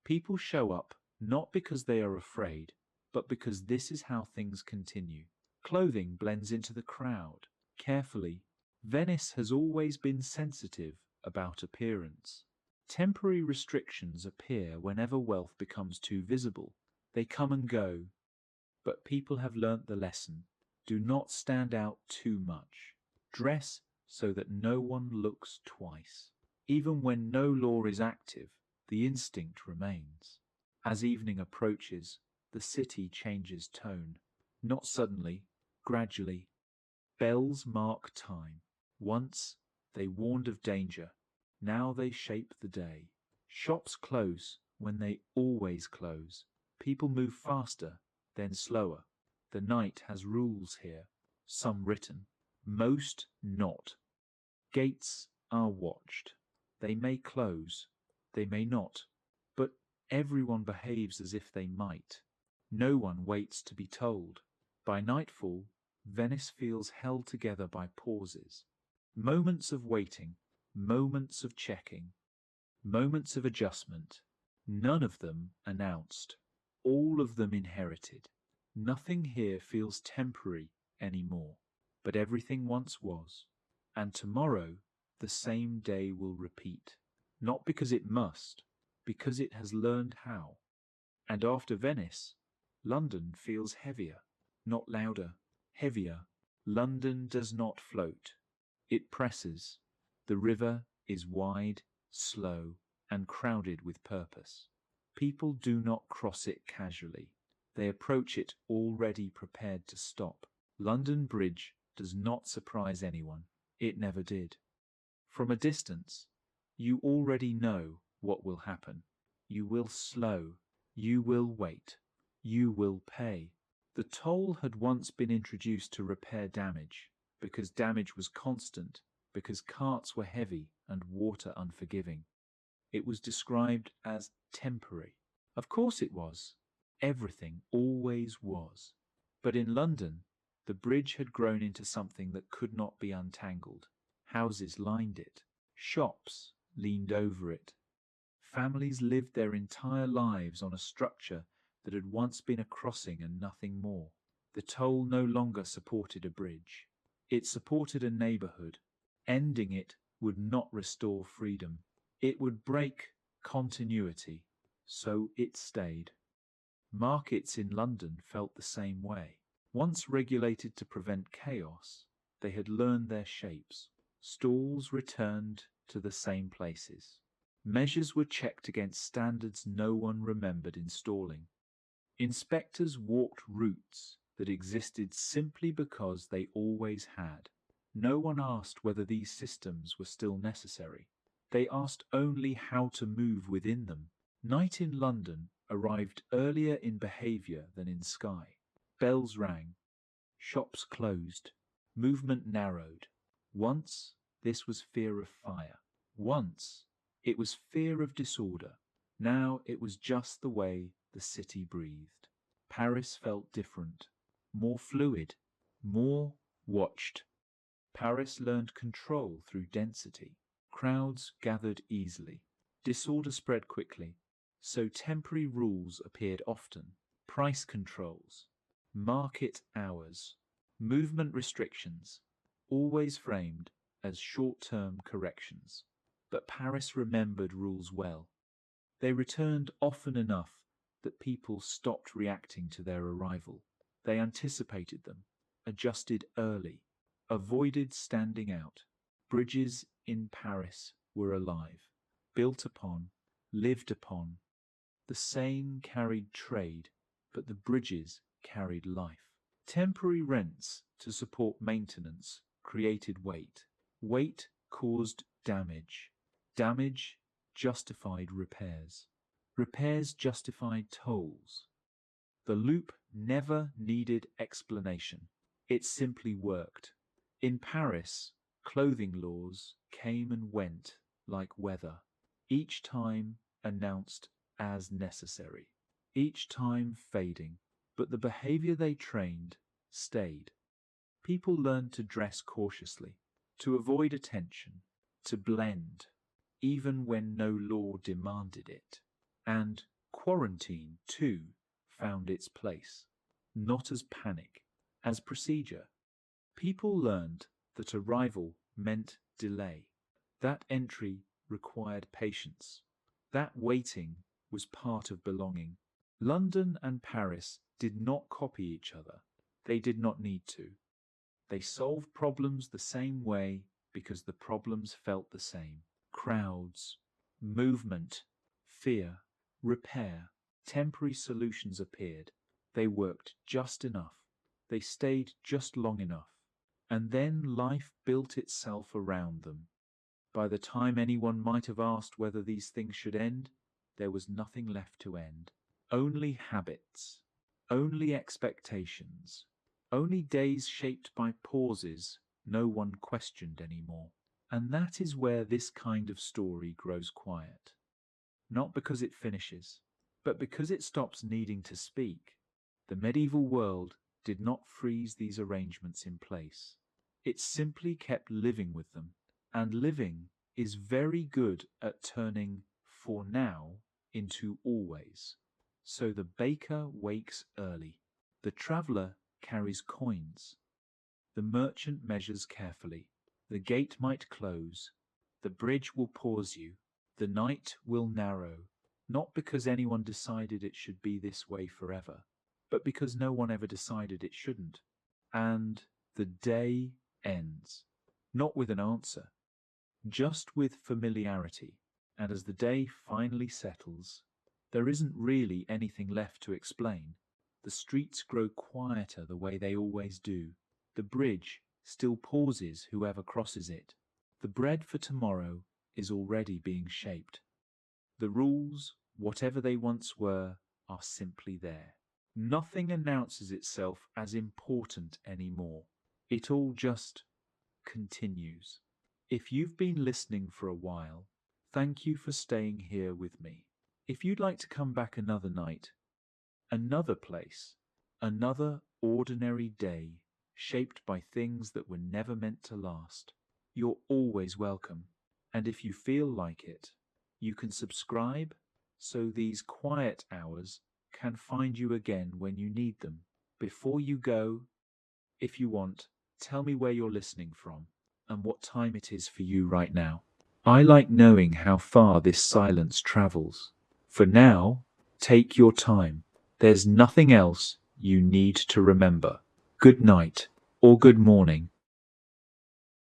People show up not because they are afraid, but because this is how things continue. Clothing blends into the crowd, carefully. Venice has always been sensitive about appearance. Temporary restrictions appear whenever wealth becomes too visible. They come and go, but people have learnt the lesson. Do not stand out too much. Dress so that no one looks twice. Even when no law is active, the instinct remains. As evening approaches, the city changes tone. Not suddenly, gradually. Bells mark time. Once they warned of danger. Now they shape the day. Shops close when they always close. People move faster, then slower. The night has rules here, some written, most not. Gates are watched. They may close, they may not, but everyone behaves as if they might. No one waits to be told. By nightfall, Venice feels held together by pauses. Moments of waiting, moments of checking, moments of adjustment. None of them announced, all of them inherited. Nothing here feels temporary anymore, but everything once was. And tomorrow, the same day will repeat. Not because it must, because it has learned how. And after Venice, London feels heavier, not louder, heavier. London does not float. It presses. The river is wide, slow, and crowded with purpose. People do not cross it casually. They approach it already prepared to stop. London Bridge does not surprise anyone. It never did. From a distance, you already know what will happen. You will slow. You will wait. You will pay. The toll had once been introduced to repair damage, because damage was constant, because carts were heavy and water unforgiving. It was described as temporary. Of course it was. Everything always was. But in London, the bridge had grown into something that could not be untangled. Houses lined it. Shops leaned over it. Families lived their entire lives on a structure that had once been a crossing and nothing more. The toll no longer supported a bridge. It supported a neighborhood. Ending it would not restore freedom. It would break continuity. So it stayed. Markets in London felt the same way. Once regulated to prevent chaos, they had learned their shapes. Stalls returned to the same places. Measures were checked against standards no one remembered installing. Inspectors walked routes that existed simply because they always had. No one asked whether these systems were still necessary. They asked only how to move within them. Night in London arrived earlier in behavior than in sky. Bells rang. Shops closed. Movement narrowed. Once, this was fear of fire. Once, it was fear of disorder. Now it was just the way the city breathed. Paris felt different, more fluid, more watched. Paris learned control through density. Crowds gathered easily. Disorder spread quickly. So temporary rules appeared often. Price controls, market hours, movement restrictions, always framed as short-term corrections. But Paris remembered rules well. They returned often enough that people stopped reacting to their arrival. They anticipated them, adjusted early, avoided standing out. Bridges in Paris were alive, built upon, lived upon. The Seine carried trade, but the bridges carried life. Temporary rents to support maintenance created weight. Weight caused damage. Damage justified repairs. Repairs justified tolls. The loop never needed explanation. It simply worked. In Paris, clothing laws came and went like weather, each time announced as necessary, each time fading, but the behavior they trained stayed. People learned to dress cautiously, to avoid attention, to blend, even when no law demanded it. And quarantine, too, found its place, not as panic, as procedure. People learned that arrival meant delay. That entry required patience. That waiting was part of belonging. London and Paris did not copy each other. They did not need to. They solved problems the same way because the problems felt the same. Crowds, movement, fear, repair, temporary solutions appeared. They worked just enough. They stayed just long enough. And then life built itself around them. By the time anyone might have asked whether these things should end, there was nothing left to end. Only habits, only expectations, only days shaped by pauses no one questioned anymore. And that is where this kind of story grows quiet. Not because it finishes, but because it stops needing to speak. The medieval world did not freeze these arrangements in place. It simply kept living with them, and living is very good at turning for now into always. So the baker wakes early. The traveller carries coins. The merchant measures carefully. The gate might close. The bridge will pause you. The night will narrow, not because anyone decided it should be this way forever, but because no one ever decided it shouldn't. And the day ends, not with an answer, just with familiarity. And as the day finally settles, there isn't really anything left to explain. The streets grow quieter the way they always do. The bridge still pauses whoever crosses it. The bread for tomorrow is already being shaped. The rules, whatever they once were, are simply there. Nothing announces itself as important anymore. It all just continues. If you've been listening for a while, thank you for staying here with me. If you'd like to come back another night, another place, another ordinary day shaped by things that were never meant to last, you're always welcome. And if you feel like it, you can subscribe so these quiet hours can find you again when you need them. Before you go, if you want, tell me where you're listening from and what time it is for you right now. I like knowing how far this silence travels. For now, take your time. There's nothing else you need to remember. Good night or good morning.